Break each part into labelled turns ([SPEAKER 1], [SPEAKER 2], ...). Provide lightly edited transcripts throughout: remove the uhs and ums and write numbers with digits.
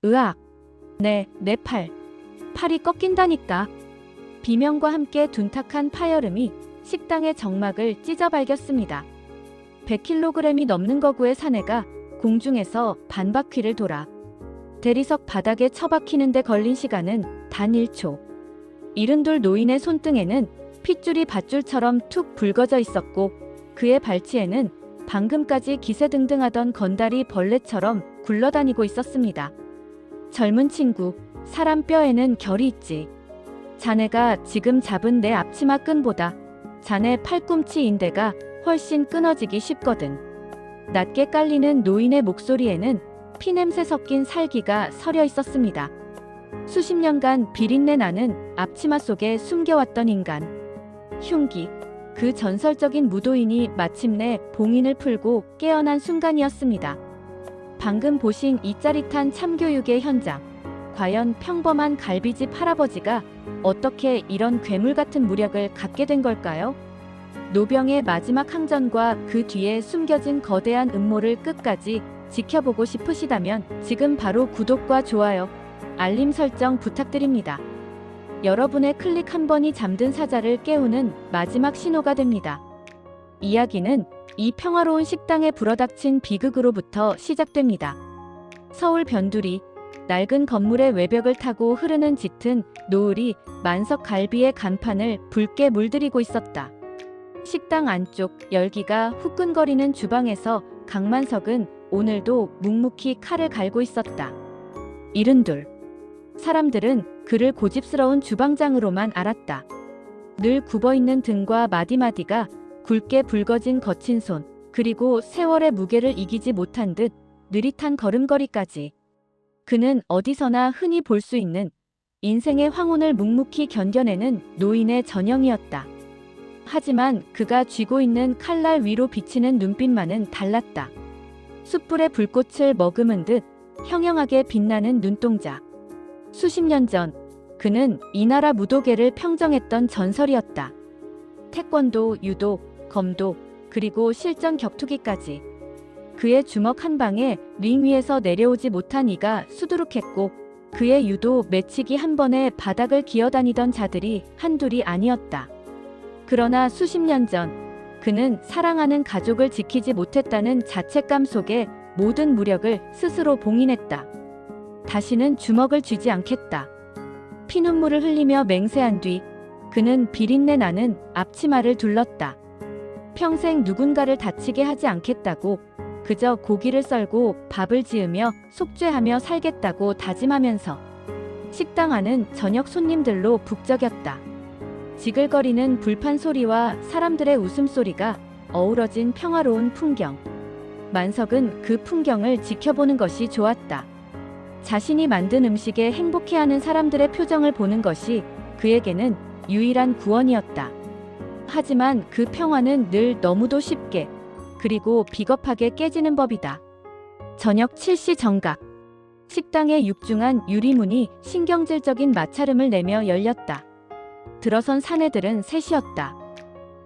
[SPEAKER 1] 으악! 내 팔. 팔이 꺾인다니까. 비명과 함께 둔탁한 파열음이 식당의 정막을 찢어 발겼습니다. 100kg이 넘는 거구의 사내가 공중에서 반바퀴를 돌아 대리석 바닥에 처박히는데 걸린 시간은 단 1초. 72 노인의 손등에는 핏줄이 밧줄처럼 툭 붉어져 있었고 그의 발치에는 방금까지 기세등등하던 건달이 벌레처럼 굴러다니고 있었습니다. 젊은 친구, 사람 뼈에는 결이 있지. 자네가 지금 잡은 내 앞치마 끈보다 자네 팔꿈치 인대가 훨씬 끊어지기 쉽거든. 낮게 깔리는 노인의 목소리에는 피냄새 섞인 살기가 서려 있었습니다. 수십 년간 비린내 나는 앞치마 속에 숨겨왔던 인간. 흉기. 그 전설적인 무도인이 마침내 봉인을 풀고 깨어난 순간이었습니다. 방금 보신 이 짜릿한 참교육의 현장. 과연 평범한 갈비집 할아버지가 어떻게 이런 괴물 같은 무력을 갖게 된 걸까요? 노병의 마지막 항전과 그 뒤에 숨겨진 거대한 음모를 끝까지 지켜보고 싶으시다면 지금 바로 구독과 좋아요, 알림 설정 부탁드립니다. 여러분의 클릭 한 번이 잠든 사자를 깨우는 마지막 신호가 됩니다. 이야기는 이 평화로운 식당에 불어닥친 비극으로부터 시작됩니다. 서울 변두리, 낡은 건물의 외벽을 타고 흐르는 짙은 노을이 만석 갈비의 간판을 붉게 물들이고 있었다. 식당 안쪽 열기가 후끈거리는 주방에서 강만석은 오늘도 묵묵히 칼을 갈고 있었다. 72. 사람들은 그를 고집스러운 주방장으로만 알았다. 늘 굽어있는 등과 마디마디가 굵게 붉어진 거친 손, 그리고 세월의 무게를 이기지 못한 듯 느릿한 걸음걸이까지. 그는 어디서나 흔히 볼 수 있는 인생의 황혼을 묵묵히 견뎌내는 노인의 전형이었다. 하지만 그가 쥐고 있는 칼날 위로 비치는 눈빛만은 달랐다. 숯불의 불꽃을 머금은 듯 형형하게 빛나는 눈동자. 수십 년 전 그는 이 나라 무도계를 평정했던 전설이었다. 태권도, 유도, 검도, 그리고 실전 격투기까지. 그의 주먹 한 방에 링 위에서 내려오지 못한 이가 수두룩했고 그의 유도 매치기 한 번에 바닥을 기어다니던 자들이 한둘이 아니었다. 그러나 수십 년 전 그는 사랑하는 가족을 지키지 못했다는 자책감 속에 모든 무력을 스스로 봉인했다. 다시는 주먹을 쥐지 않겠다. 피눈물을 흘리며 맹세한 뒤 그는 비린내 나는 앞치마를 둘렀다. 평생 누군가를 다치게 하지 않겠다고, 그저 고기를 썰고 밥을 지으며 속죄하며 살겠다고 다짐하면서 식당 안은 저녁 손님들로 북적였다. 지글거리는 불판 소리와 사람들의 웃음소리가 어우러진 평화로운 풍경. 만석은 그 풍경을 지켜보는 것이 좋았다. 자신이 만든 음식에 행복해하는 사람들의 표정을 보는 것이 그에게는 유일한 구원이었다. 하지만 그 평화는 늘 너무도 쉽게, 그리고 비겁하게 깨지는 법이다. 저녁 7시 정각. 식당의 육중한 유리문이 신경질적인 마찰음을 내며 열렸다. 들어선 사내들은 셋이었다.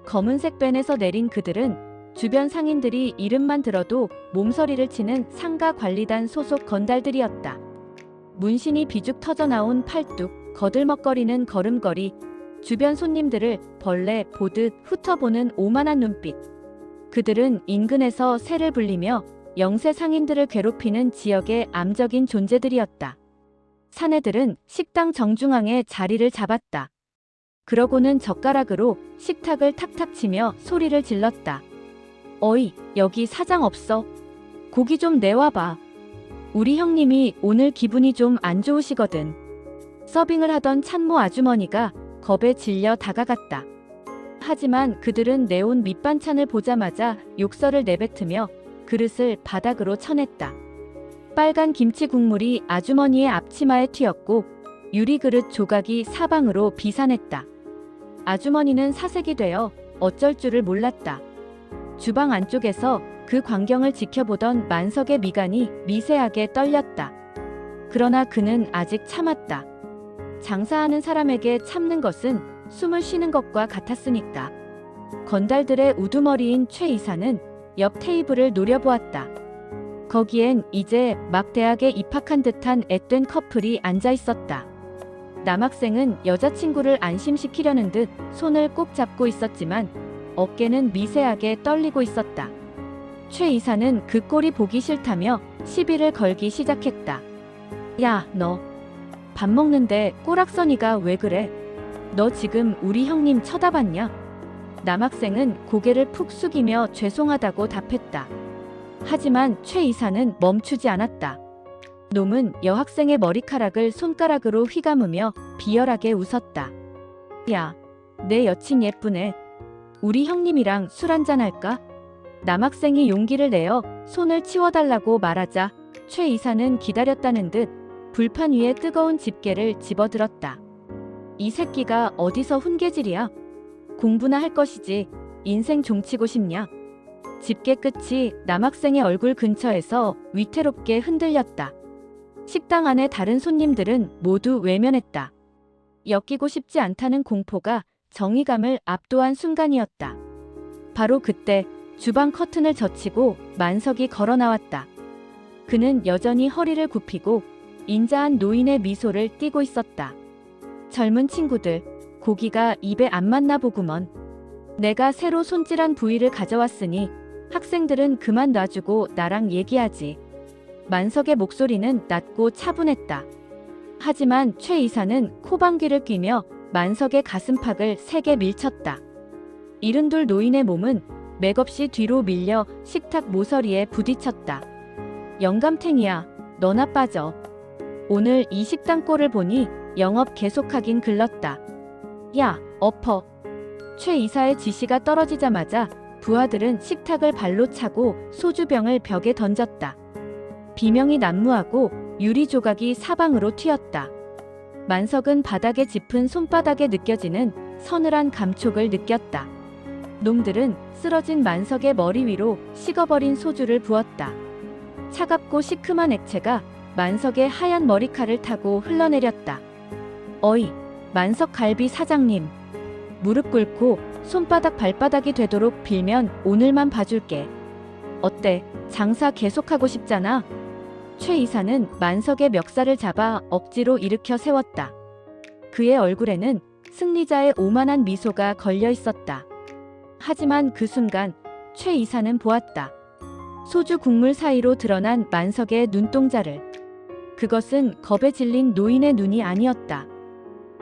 [SPEAKER 1] 검은색 벤에서 내린 그들은 주변 상인들이 이름만 들어도 몸서리를 치는 상가 관리단 소속 건달들이었다. 문신이 비죽 터져 나온 팔뚝, 거들먹거리는 걸음걸이, 주변 손님들을 벌레 보듯 훑어보는 오만한 눈빛. 그들은 인근에서 새를 불리며 영세 상인들을 괴롭히는 지역의 암적인 존재들이었다. 사내들은 식당 정중앙에 자리를 잡았다. 그러고는 젓가락으로 식탁을 탁탁 치며 소리를 질렀다. 어이, 여기 사장 없어? 고기 좀 내와봐. 우리 형님이 오늘 기분이 좀 안 좋으시거든. 서빙을 하던 찬모 아주머니가 겁에 질려 다가갔다. 하지만 그들은 내온 밑반찬을 보자마자 욕설을 내뱉으며 그릇을 바닥으로 쳐냈다. 빨간 김치 국물이 아주머니의 앞치마에 튀었고 유리 그릇 조각이 사방으로 비산했다. 아주머니는 사색이 되어 어쩔 줄을 몰랐다. 주방 안쪽에서 그 광경을 지켜보던 만석의 미간이 미세하게 떨렸다. 그러나 그는 아직 참았다. 장사하는 사람에게 참는 것은 숨을 쉬는 것과 같았으니까. 건달들의 우두머리인 최 이사는 옆 테이블을 노려보았다. 거기엔 이제 막 대학에 입학한 듯한 앳된 커플이 앉아 있었다. 남학생은 여자친구를 안심시키려는 듯 손을 꼭 잡고 있었지만 어깨는 미세하게 떨리고 있었다. 최 이사는 그 꼴이 보기 싫다며 시비를 걸기 시작했다. 야, 너 밥 먹는데 꼬락서니가 왜 그래? 너 지금 우리 형님 쳐다봤냐? 남학생은 고개를 푹 숙이며 죄송하다고 답했다. 하지만 최 이사는 멈추지 않았다. 놈은 여학생의 머리카락을 손가락으로 휘감으며 비열하게 웃었다. 야, 내 여친 예쁘네. 우리 형님이랑 술 한잔 할까? 남학생이 용기를 내어 손을 치워달라고 말하자 최 이사는 기다렸다는 듯 불판 위에 뜨거운 집게를 집어들었다. 이 새끼가 어디서 훈계질이야? 공부나 할 것이지 인생 종치고 싶냐? 집게 끝이 남학생의 얼굴 근처에서 위태롭게 흔들렸다. 식당 안의 다른 손님들은 모두 외면했다. 엮이고 싶지 않다는 공포가 정의감을 압도한 순간이었다. 바로 그때 주방 커튼을 젖히고 만석이 걸어 나왔다. 그는 여전히 허리를 굽히고 인자한 노인의 미소를 띠고 있었다. 젊은 친구들, 고기가 입에 안 맞나 보구먼. 내가 새로 손질한 부위를 가져왔으니 학생들은 그만 놔주고 나랑 얘기하지. 만석의 목소리는 낮고 차분했다. 하지만 최 이사는 코방귀를 뀌며 만석의 가슴팍을 세게 밀쳤다. 이른돌 노인의 몸은 맥없이 뒤로 밀려 식탁 모서리에 부딪혔다. 영감탱이야, 너나 빠져. 오늘 이 식당 꼴을 보니 영업 계속하긴 글렀다. 야, 엎어. 최 이사의 지시가 떨어지자마자 부하들은 식탁을 발로 차고 소주병을 벽에 던졌다. 비명이 난무하고 유리 조각이 사방으로 튀었다. 만석은 바닥에 짚은 손바닥에 느껴지는 서늘한 감촉을 느꼈다. 놈들은 쓰러진 만석의 머리 위로 식어버린 소주를 부었다. 차갑고 시큼한 액체가 만석의 하얀 머리칼을 타고 흘러내렸다. 어이, 만석 갈비 사장님. 무릎 꿇고 손바닥 발바닥이 되도록 빌면 오늘만 봐줄게. 어때? 장사 계속하고 싶잖아? 최 이사는 만석의 멱살을 잡아 억지로 일으켜 세웠다. 그의 얼굴에는 승리자의 오만한 미소가 걸려 있었다. 하지만 그 순간 최 이사는 보았다. 소주 국물 사이로 드러난 만석의 눈동자를. 그것은 겁에 질린 노인의 눈이 아니었다.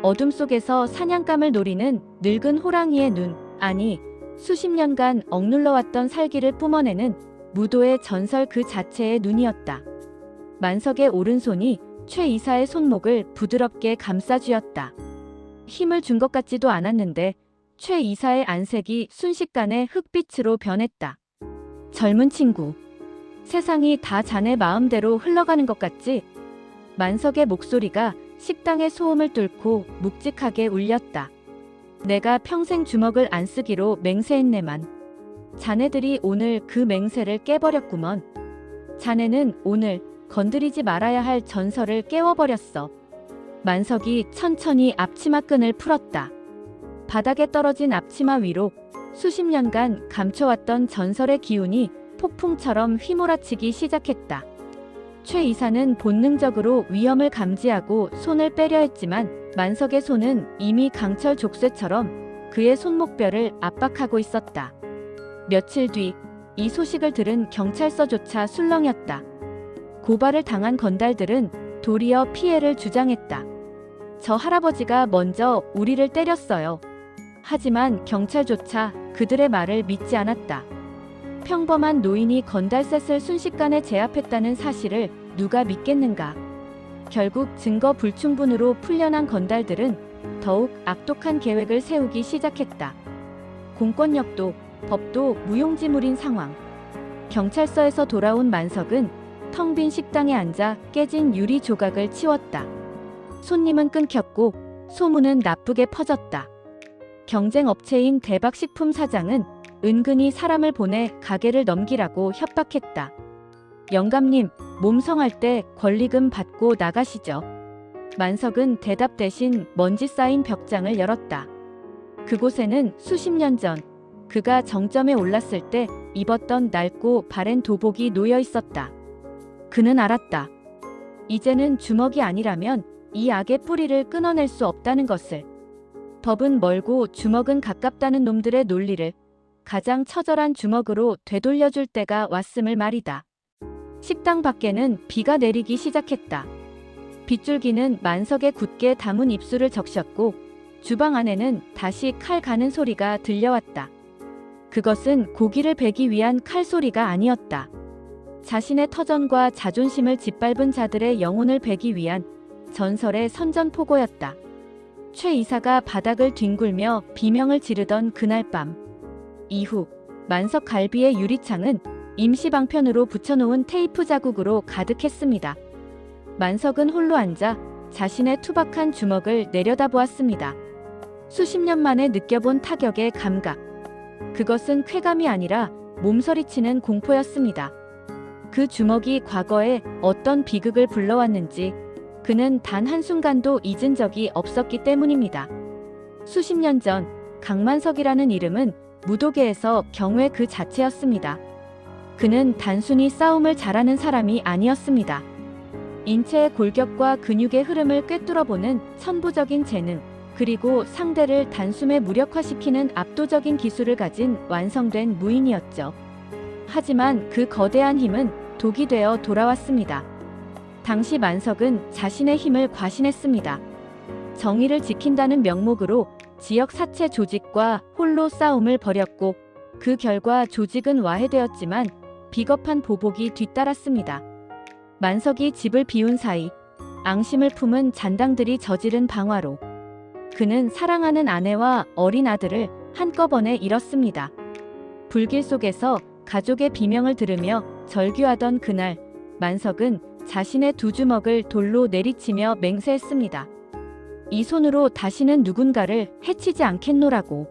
[SPEAKER 1] 어둠 속에서 사냥감을 노리는 늙은 호랑이의 눈, 아니 수십 년간 억눌러왔던 살기를 뿜어내는 무도의 전설 그 자체의 눈이었다. 만석의 오른손이 최 이사의 손목을 부드럽게 감싸쥐었다. 힘을 준 것 같지도 않았는데 최 이사의 안색이 순식간에 흑빛으로 변했다. 젊은 친구, 세상이 다 자네 마음대로 흘러가는 것 같지? 만석의 목소리가 식당의 소음을 뚫고 묵직하게 울렸다. 내가 평생 주먹을 안 쓰기로 맹세했네만. 자네들이 오늘 그 맹세를 깨버렸구먼. 자네는 오늘 건드리지 말아야 할 전설을 깨워버렸어. 만석이 천천히 앞치마끈을 풀었다. 바닥에 떨어진 앞치마 위로 수십 년간 감춰왔던 전설의 기운이 폭풍처럼 휘몰아치기 시작했다. 최 이사는 본능적으로 위험을 감지하고 손을 빼려 했지만 만석의 손은 이미 강철 족쇄처럼 그의 손목뼈를 압박하고 있었다. 며칠 뒤 이 소식을 들은 경찰서조차 술렁였다. 고발을 당한 건달들은 도리어 피해를 주장했다. 저 할아버지가 먼저 우리를 때렸어요. 하지만 경찰조차 그들의 말을 믿지 않았다. 평범한 노인이 건달셋을 순식간에 제압했다는 사실을 누가 믿겠는가. 결국 증거 불충분으로 풀려난 건달들은 더욱 악독한 계획을 세우기 시작했다. 공권력도 법도 무용지물인 상황. 경찰서에서 돌아온 만석은 텅 빈 식당에 앉아 깨진 유리 조각을 치웠다. 손님은 끊겼고 소문은 나쁘게 퍼졌다. 경쟁 업체인 대박식품 사장은 은근히 사람을 보내 가게를 넘기라고 협박했다. 영감님, 몸 성할 때 권리금 받고 나가시죠. 만석은 대답 대신 먼지 쌓인 벽장을 열었다. 그곳에는 수십 년 전 그가 정점에 올랐을 때 입었던 낡고 바랜 도복이 놓여 있었다. 그는 알았다. 이제는 주먹이 아니라면 이 악의 뿌리를 끊어낼 수 없다는 것을. 법은 멀고 주먹은 가깝다는 놈들의 논리를 가장 처절한 주먹으로 되돌려줄 때가 왔음을 말이다. 식당 밖에는 비가 내리기 시작했다. 빗줄기는 만석의 굳게 담은 입술을 적셨고 주방 안에는 다시 칼 가는 소리가 들려왔다. 그것은 고기를 베기 위한 칼 소리가 아니었다. 자신의 터전과 자존심을 짓밟은 자들의 영혼을 베기 위한 전설의 선전포고였다. 최 이사가 바닥을 뒹굴며 비명을 지르던 그날 밤. 이후 만석 갈비의 유리창은 임시 방편으로 붙여놓은 테이프 자국으로 가득했습니다. 만석은 홀로 앉아 자신의 투박한 주먹을 내려다보았습니다. 수십 년 만에 느껴본 타격의 감각. 그것은 쾌감이 아니라 몸서리치는 공포였습니다. 그 주먹이 과거에 어떤 비극을 불러왔는지 그는 단 한순간도 잊은 적이 없었기 때문입니다. 수십 년 전 강만석이라는 이름은 무도계에서 경외 그 자체였습니다. 그는 단순히 싸움을 잘하는 사람이 아니었습니다. 인체의 골격과 근육의 흐름을 꿰뚫어보는 천부적인 재능, 그리고 상대를 단숨에 무력화시키는 압도적인 기술을 가진 완성된 무인이었죠. 하지만 그 거대한 힘은 독이 되어 돌아왔습니다. 당시 만석은 자신의 힘을 과신했습니다. 정의를 지킨다는 명목으로 지역 사채 조직과 홀로 싸움을 벌였고 그 결과 조직은 와해되었지만 비겁한 보복이 뒤따랐습니다. 만석이 집을 비운 사이 앙심을 품은 잔당들이 저지른 방화로 그는 사랑하는 아내와 어린 아들을 한꺼번에 잃었습니다. 불길 속에서 가족의 비명을 들으며 절규하던 그날 만석은 자신의 두 주먹을 돌로 내리치며 맹세했습니다. 이 손으로 다시는 누군가를 해치지 않겠노라고.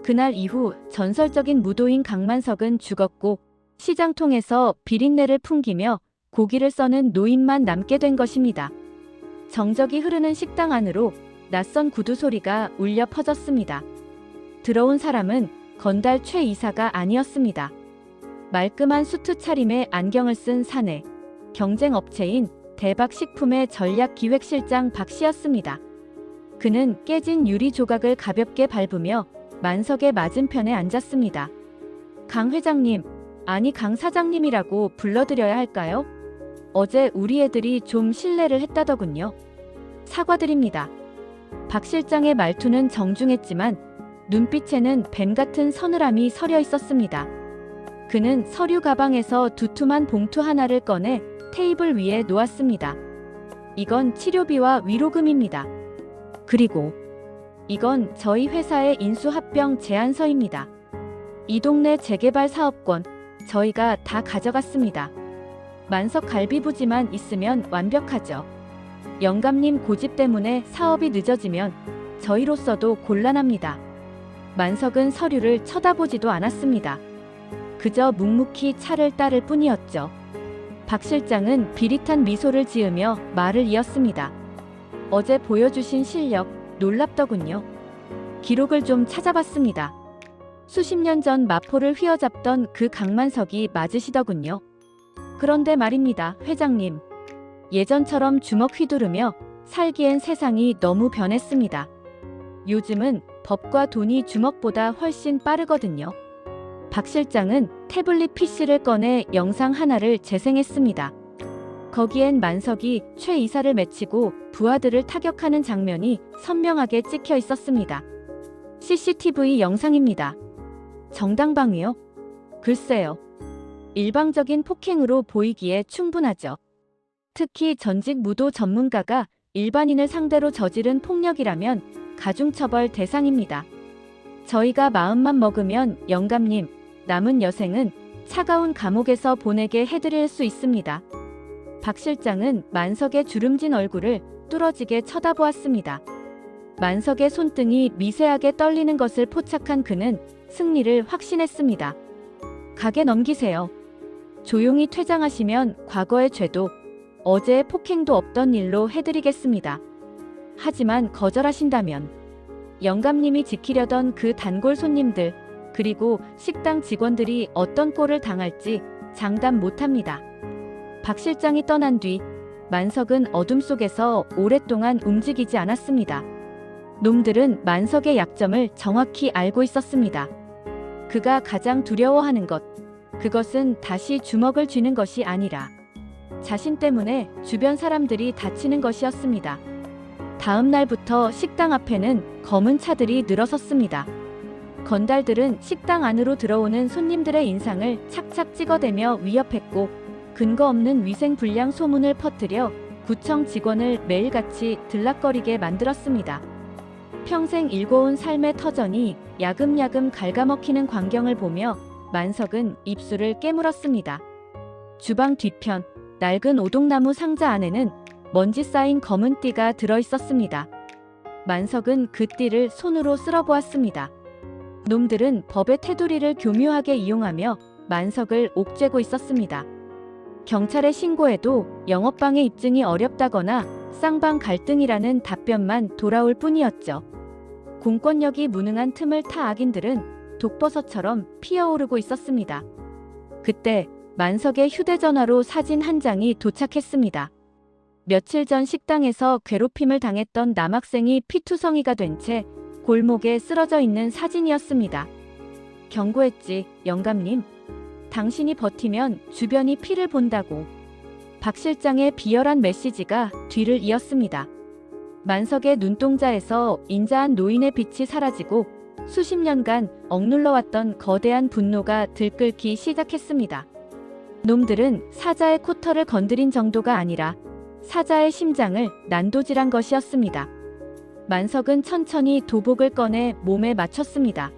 [SPEAKER 1] 그날 이후 전설적인 무도인 강만석은 죽었고 시장통에서 비린내를 풍기며 고기를 써는 노인만 남게 된 것입니다. 정적이 흐르는 식당 안으로 낯선 구두 소리가 울려 퍼졌습니다. 들어온 사람은 건달 최 이사가 아니었습니다. 말끔한 수트 차림에 안경을 쓴 사내, 경쟁업체인 대박식품의 전략기획실장 박 씨였습니다. 그는 깨진 유리 조각을 가볍게 밟으며 만석의 맞은편에 앉았습니다. 강 회장님, 아니 강 사장님이라고 불러드려야 할까요? 어제 우리 애들이 좀 실례를 했다더군요. 사과드립니다. 박 실장의 말투는 정중했지만 눈빛에는 뱀 같은 서늘함이 서려 있었습니다. 그는 서류 가방에서 두툼한 봉투 하나를 꺼내 테이블 위에 놓았습니다. 이건 치료비와 위로금입니다. 그리고 이건 저희 회사의 인수합병 제안서입니다. 이 동네 재개발 사업권 저희가 다 가져갔습니다. 만석 갈비부지만 있으면 완벽하죠. 영감님 고집 때문에 사업이 늦어지면 저희로서도 곤란합니다. 만석은 서류를 쳐다보지도 않았습니다. 그저 묵묵히 차를 따를 뿐이었죠. 박 실장은 비릿한 미소를 지으며 말을 이었습니다. 어제 보여주신 실력 놀랍더군요. 기록을 좀 찾아봤습니다. 수십 년 전 마포를 휘어잡던 그 강만석이 맞으시더군요. 그런데 말입니다, 회장님. 예전처럼 주먹 휘두르며 살기엔 세상이 너무 변했습니다. 요즘은 법과 돈이 주먹보다 훨씬 빠르거든요. 박 실장은 태블릿 PC를 꺼내 영상 하나를 재생했습니다. 거기엔 만석이 최 이사를 맺히고 부하들을 타격하는 장면이 선명하게 찍혀 있었습니다. CCTV 영상입니다. 정당방위요? 글쎄요. 일방적인 폭행으로 보이기에 충분하죠. 특히 전직 무도 전문가가 일반인을 상대로 저지른 폭력이라면 가중처벌 대상입니다. 저희가 마음만 먹으면 영감님, 남은 여생은 차가운 감옥에서 보내게 해드릴 수 있습니다. 박 실장은 만석의 주름진 얼굴을 뚫어지게 쳐다보았습니다. 만석의 손등이 미세하게 떨리는 것을 포착한 그는 승리를 확신했습니다. 가게 넘기세요. 조용히 퇴장하시면 과거의 죄도 어제의 폭행도 없던 일로 해드리겠습니다. 하지만 거절하신다면 영감님이 지키려던 그 단골 손님들 그리고 식당 직원들이 어떤 꼴을 당할지 장담 못합니다. 박 실장이 떠난 뒤 만석은 어둠 속에서 오랫동안 움직이지 않았습니다. 놈들은 만석의 약점을 정확히 알고 있었습니다. 그가 가장 두려워하는 것, 그것은 다시 주먹을 쥐는 것이 아니라 자신 때문에 주변 사람들이 다치는 것이었습니다. 다음 날부터 식당 앞에는 검은 차들이 늘어섰습니다. 건달들은 식당 안으로 들어오는 손님들의 인상을 착착 찍어대며 위협했고 근거 없는 위생불량 소문을 퍼뜨려 구청 직원을 매일같이 들락거리게 만들었습니다. 평생 일궈온 삶의 터전이 야금야금 갉아먹히는 광경을 보며 만석은 입술을 깨물었습니다. 주방 뒤편 낡은 오동나무 상자 안에는 먼지 쌓인 검은 띠가 들어있었습니다. 만석은 그 띠를 손으로 쓸어보았습니다. 놈들은 법의 테두리를 교묘하게 이용하며 만석을 옥죄고 있었습니다. 경찰에 신고해도 영업방해 입증이 어렵다거나 쌍방 갈등이라는 답변만 돌아올 뿐이었죠. 공권력이 무능한 틈을 타 악인들은 독버섯처럼 피어오르고 있었습니다. 그때 만석의 휴대전화로 사진 한 장이 도착했습니다. 며칠 전 식당에서 괴롭힘을 당했던 남학생이 피투성이가 된 채 골목에 쓰러져 있는 사진이었습니다. 경고했지, 영감님. 당신이 버티면 주변이 피를 본다고. 박 실장의 비열한 메시지가 뒤를 이었습니다. 만석의 눈동자에서 인자한 노인의 빛이 사라지고 수십 년간 억눌러왔던 거대한 분노가 들끓기 시작했습니다. 놈들은 사자의 코털을 건드린 정도가 아니라 사자의 심장을 난도질한 것이었습니다. 만석은 천천히 도복을 꺼내 몸에 맞췄습니다.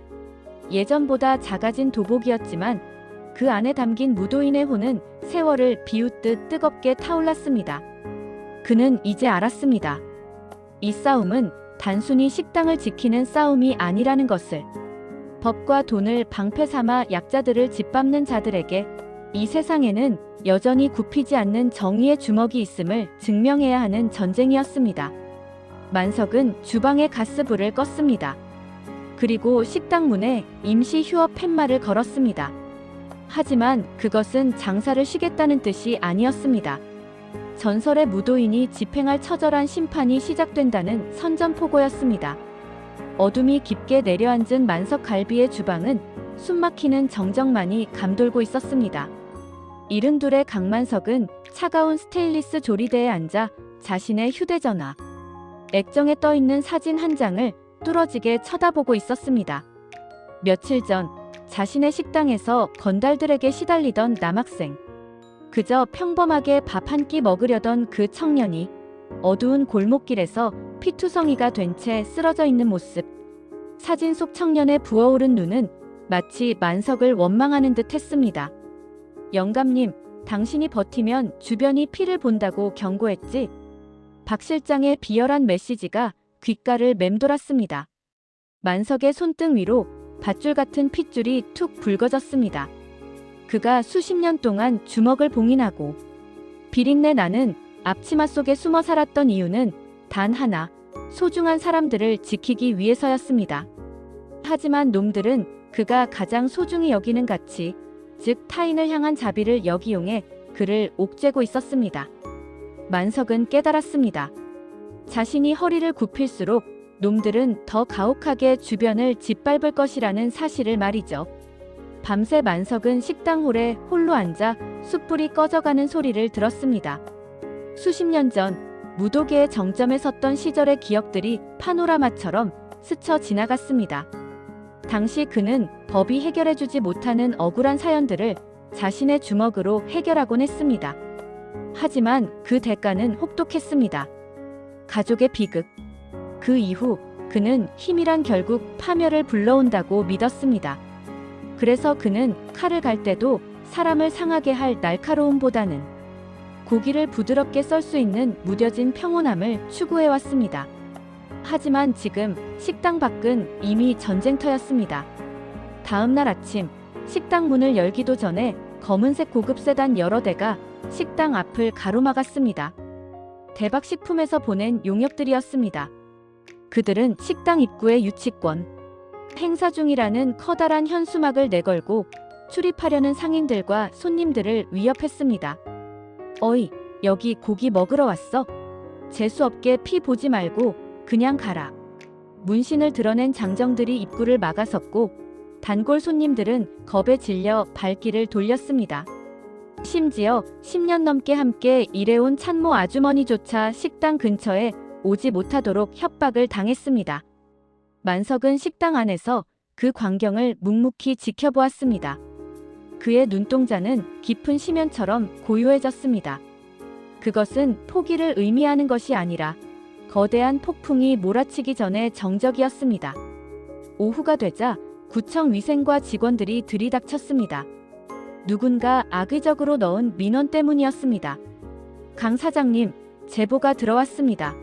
[SPEAKER 1] 예전보다 작아진 도복이었지만 그 안에 담긴 무도인의 혼은 세월을 비웃듯 뜨겁게 타올랐습니다. 그는 이제 알았습니다. 이 싸움은 단순히 식당을 지키는 싸움이 아니라는 것을. 법과 돈을 방패 삼아 약자들을 짓밟는 자들에게 이 세상에는 여전히 굽히지 않는 정의의 주먹이 있음을 증명해야 하는 전쟁이었습니다. 만석은 주방의 가스불을 껐습니다. 그리고 식당 문에 임시 휴업 팻말을 걸었습니다. 하지만 그것은 장사를 쉬겠다는 뜻이 아니었습니다. 전설의 무도인이 집행할 처절한 심판이 시작된다는 선전포고였습니다. 어둠이 깊게 내려앉은 만석 갈비의 주방은 숨막히는 정적만이 감돌고 있었습니다. 이른둘의 강만석은 차가운 스테인리스 조리대에 앉아 자신의 휴대전화, 액정에 떠있는 사진 한 장을 뚫어지게 쳐다보고 있었습니다. 며칠 전 자신의 식당에서 건달들에게 시달리던 남학생, 그저 평범하게 밥 한 끼 먹으려던 그 청년이 어두운 골목길에서 피투성이가 된 채 쓰러져 있는 모습. 사진 속 청년의 부어오른 눈은 마치 만석을 원망하는 듯 했습니다. 영감님, 당신이 버티면 주변이 피를 본다고 경고했지? 박 실장의 비열한 메시지가 귓가를 맴돌았습니다. 만석의 손등 위로 밧줄 같은 핏줄이 툭 붉어졌습니다. 그가 수십 년 동안 주먹을 봉인하고 비린내 나는 앞치마 속에 숨어 살았던 이유는 단 하나, 소중한 사람들을 지키기 위해서였습니다. 하지만 놈들은 그가 가장 소중히 여기는 가치, 즉 타인을 향한 자비를 역이용해 그를 옥죄고 있었습니다. 만석은 깨달았습니다. 자신이 허리를 굽힐수록 놈들은 더 가혹하게 주변을 짓밟을 것이라는 사실을 말이죠. 밤새 만석은 식당 홀에 홀로 앉아 숯불이 꺼져가는 소리를 들었습니다. 수십 년 전 무도계의 정점에 섰던 시절의 기억들이 파노라마처럼 스쳐 지나갔습니다. 당시 그는 법이 해결해주지 못하는 억울한 사연들을 자신의 주먹으로 해결하곤 했습니다. 하지만 그 대가는 혹독했습니다. 가족의 비극. 그 이후 그는 힘이란 결국 파멸을 불러온다고 믿었습니다. 그래서 그는 칼을 갈 때도 사람을 상하게 할 날카로움보다는 고기를 부드럽게 썰 수 있는 무뎌진 평온함을 추구해왔습니다. 하지만 지금 식당 밖은 이미 전쟁터였습니다. 다음 날 아침 식당 문을 열기도 전에 검은색 고급 세단 여러 대가 식당 앞을 가로막았습니다. 대박식품에서 보낸 용역들이었습니다. 그들은 식당 입구에 유치권, 행사 중이라는 커다란 현수막을 내걸고 출입하려는 상인들과 손님들을 위협했습니다. 어이, 여기 고기 먹으러 왔어? 재수없게 피 보지 말고 그냥 가라. 문신을 드러낸 장정들이 입구를 막아섰고 단골 손님들은 겁에 질려 발길을 돌렸습니다. 심지어 10년 넘게 함께 일해온 찬모 아주머니조차 식당 근처에 오지 못하도록 협박을 당했습니다. 만석은 식당 안에서 그 광경을 묵묵히 지켜보았습니다. 그의 눈동자는 깊은 심연처럼 고요해졌습니다. 그것은 포기를 의미하는 것이 아니라 거대한 폭풍이 몰아치기 전에 정적이었습니다. 오후가 되자 구청 위생과 직원들이 들이닥쳤습니다. 누군가 악의적으로 넣은 민원 때문이었습니다. 강 사장님, 제보가 들어왔습니다.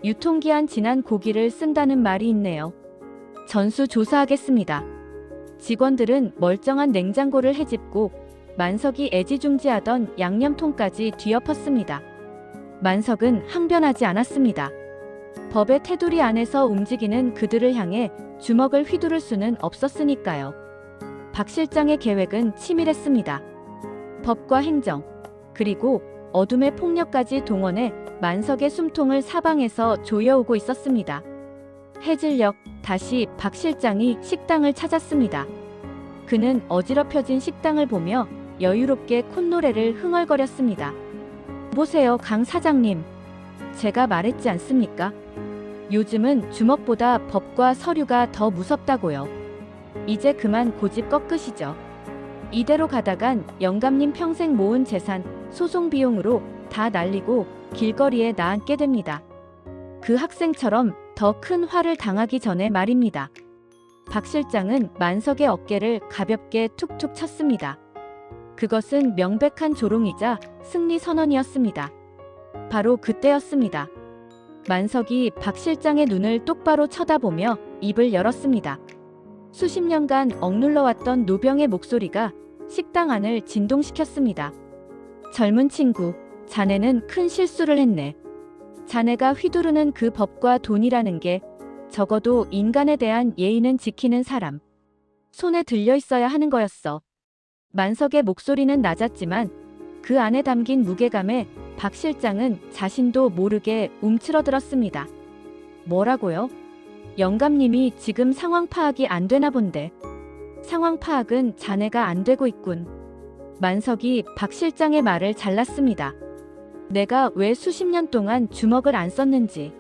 [SPEAKER 1] 유통기한 지난 고기를 쓴다는 말이 있네요. 전수 조사하겠습니다. 직원들은 멀쩡한 냉장고를 헤집고 만석이 애지중지하던 양념통까지 뒤엎었습니다. 만석은 항변하지 않았습니다. 법의 테두리 안에서 움직이는 그들을 향해 주먹을 휘두를 수는 없었으니까요. 박 실장의 계획은 치밀했습니다. 법과 행정, 그리고 어둠의 폭력까지 동원해 만석의 숨통을 사방에서 조여오고 있었습니다. 해질녘 다시 박 실장이 식당을 찾았습니다. 그는 어지럽혀진 식당을 보며 여유롭게 콧노래를 흥얼거렸습니다. 보세요, 강 사장님. 제가 말했지 않습니까? 요즘은 주먹보다 법과 서류가 더 무섭다고요. 이제 그만 고집 꺾으시죠. 이대로 가다간 영감님 평생 모은 재산, 소송 비용으로 다 날리고 길거리에 나앉게 됩니다. 그 학생처럼 더 큰 화를 당하기 전에 말입니다. 박 실장은 만석의 어깨를 가볍게 툭툭 쳤습니다. 그것은 명백한 조롱이자 승리 선언이었습니다. 바로 그때였습니다. 만석이 박 실장의 눈을 똑바로 쳐다보며 입을 열었습니다. 수십 년간 억눌러왔던 노병의 목소리가 식당 안을 진동시켰습니다. 젊은 친구, 자네는 큰 실수를 했네. 자네가 휘두르는 그 법과 돈이라는 게 적어도 인간에 대한 예의는 지키는 사람 손에 들려 있어야 하는 거였어. 만석의 목소리는 낮았지만 그 안에 담긴 무게감에 박 실장은 자신도 모르게 움츠러들었습니다. 뭐라고요? 영감님이 지금 상황 파악이 안 되나 본데. 상황 파악은 자네가 안 되고 있군. 만석이 박 실장의 말을 잘랐습니다. 내가 왜 수십 년 동안 주먹을 안 썼는지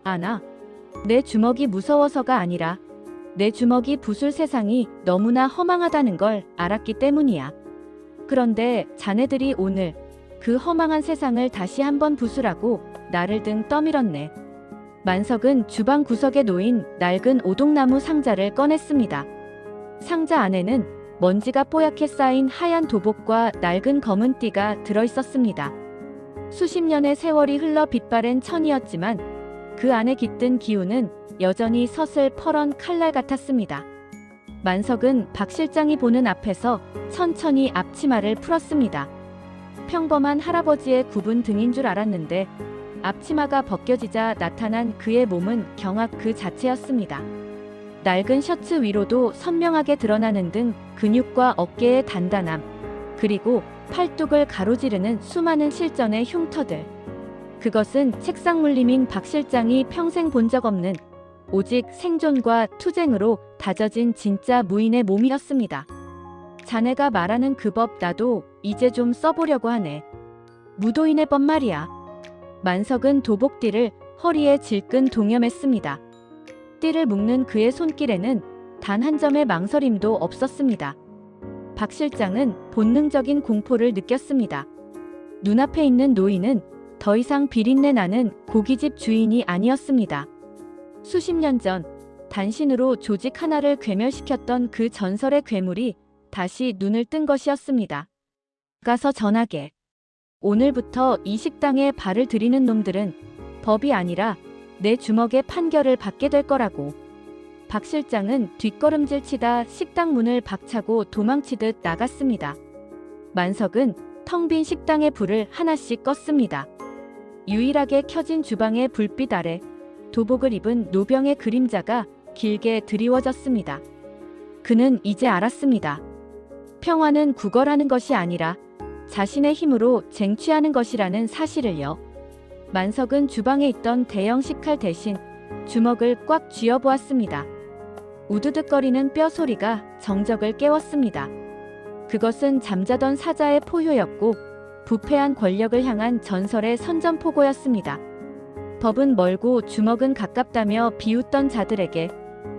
[SPEAKER 1] 아나? 내 주먹이 무서워서가 아니라 내 주먹이 부술 세상이 너무나 허망하다는 걸 알았기 때문이야. 그런데 자네들이 오늘 그 허망한 세상을 다시 한번 부수라고 나를 등 떠밀었네. 만석은 주방 구석에 놓인 낡은 오동나무 상자를 꺼냈습니다. 상자 안에는 먼지가 뽀얗게 쌓인 하얀 도복과 낡은 검은 띠가 들어있었습니다. 수십 년의 세월이 흘러 빛바랜 천이었지만 그 안에 깃든 기운은 여전히 서슬퍼런 칼날 같았습니다. 만석은 박 실장이 보는 앞에서 천천히 앞치마를 풀었습니다. 평범한 할아버지의 굽은 등인 줄 알았는데 앞치마가 벗겨지자 나타난 그의 몸은 경악 그 자체였습니다. 낡은 셔츠 위로도 선명하게 드러나는 등 근육과 어깨의 단단함, 그리고 팔뚝을 가로지르는 수많은 실전의 흉터들. 그것은 책상 물림인 박 실장이 평생 본 적 없는 오직 생존과 투쟁으로 다져진 진짜 무인의 몸이었습니다. 자네가 말하는 그 법 나도 이제 좀 써보려고 하네. 무도인의 법 말이야. 만석은 도복띠를 허리에 질끈 동여맸습니다. 띠를 묶는 그의 손길에는 단 한 점의 망설임도 없었습니다. 박 실장은 본능적인 공포를 느꼈습니다. 눈앞에 있는 노인은 더 이상 비린내 나는 고깃집 주인이 아니었습니다. 수십 년 전 단신으로 조직 하나를 괴멸시켰던 그 전설의 괴물이 다시 눈을 뜬 것이었습니다. 가서 전하게. 오늘부터 이 식당에 발을 들이는 놈들은 법이 아니라 내 주먹의 판결을 받게 될 거라고. 박 실장은 뒷걸음질 치다 식당 문을 박차고 도망치듯 나갔습니다. 만석은 텅 빈 식당의 불을 하나씩 껐습니다. 유일하게 켜진 주방의 불빛 아래 도복을 입은 노병의 그림자가 길게 드리워졌습니다. 그는 이제 알았습니다. 평화는 구걸하는 것이 아니라 자신의 힘으로 쟁취하는 것이라는 사실을요. 만석은 주방에 있던 대형 식칼 대신 주먹을 꽉 쥐어보았습니다. 우두둑거리는 뼈 소리가 정적을 깨웠습니다. 그것은 잠자던 사자의 포효였고 부패한 권력을 향한 전설의 선전포고였습니다. 법은 멀고 주먹은 가깝다며 비웃던 자들에게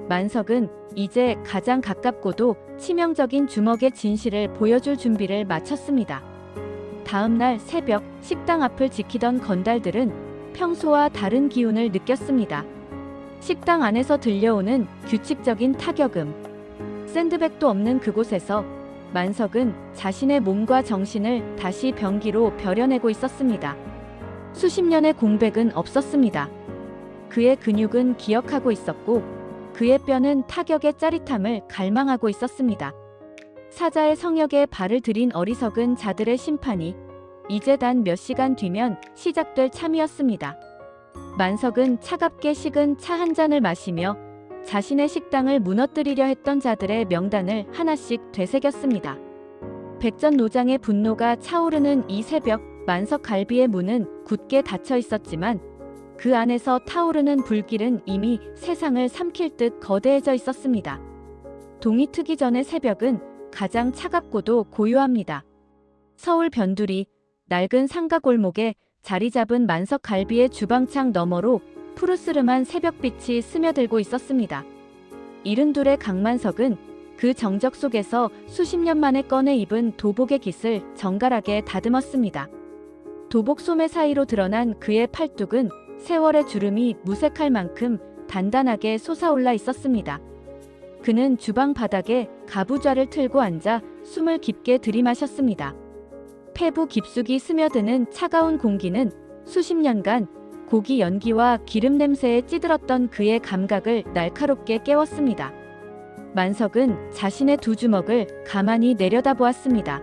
[SPEAKER 1] 만석은 이제 가장 가깝고도 치명적인 주먹의 진실을 보여줄 준비를 마쳤습니다. 다음 날 새벽 식당 앞을 지키던 건달들은 평소와 다른 기운을 느꼈습니다. 식당 안에서 들려오는 규칙적인 타격음, 샌드백도 없는 그곳에서 만석은 자신의 몸과 정신을 다시 병기로 벼려내고 있었습니다. 수십 년의 공백은 없었습니다. 그의 근육은 기억하고 있었고 그의 뼈는 타격의 짜릿함을 갈망하고 있었습니다. 사자의 성역에 발을 들인 어리석은 자들의 심판이 이제 단 몇 시간 뒤면 시작될 참이었습니다. 만석은 차갑게 식은 차 한 잔을 마시며 자신의 식당을 무너뜨리려 했던 자들의 명단을 하나씩 되새겼습니다. 백전노장의 분노가 차오르는 이 새벽, 만석 갈비의 문은 굳게 닫혀 있었지만 그 안에서 타오르는 불길은 이미 세상을 삼킬 듯 거대해져 있었습니다. 동이 트기 전의 새벽은 가장 차갑고도 고요합니다. 서울 변두리, 낡은 상가 골목에 자리 잡은 만석 갈비의 주방창 너머로 푸르스름한 새벽빛이 스며들고 있었습니다. 이른둘의 강만석은 그 정적 속에서 수십 년 만에 꺼내 입은 도복의 깃을 정갈하게 다듬었습니다. 도복 소매 사이로 드러난 그의 팔뚝은 세월의 주름이 무색할 만큼 단단하게 솟아올라 있었습니다. 그는 주방 바닥에 가부좌를 틀고 앉아 숨을 깊게 들이마셨습니다. 폐부 깊숙이 스며드는 차가운 공기는 수십 년간 고기 연기와 기름 냄새에 찌들었던 그의 감각을 날카롭게 깨웠습니다. 만석은 자신의 두 주먹을 가만히 내려다보았습니다.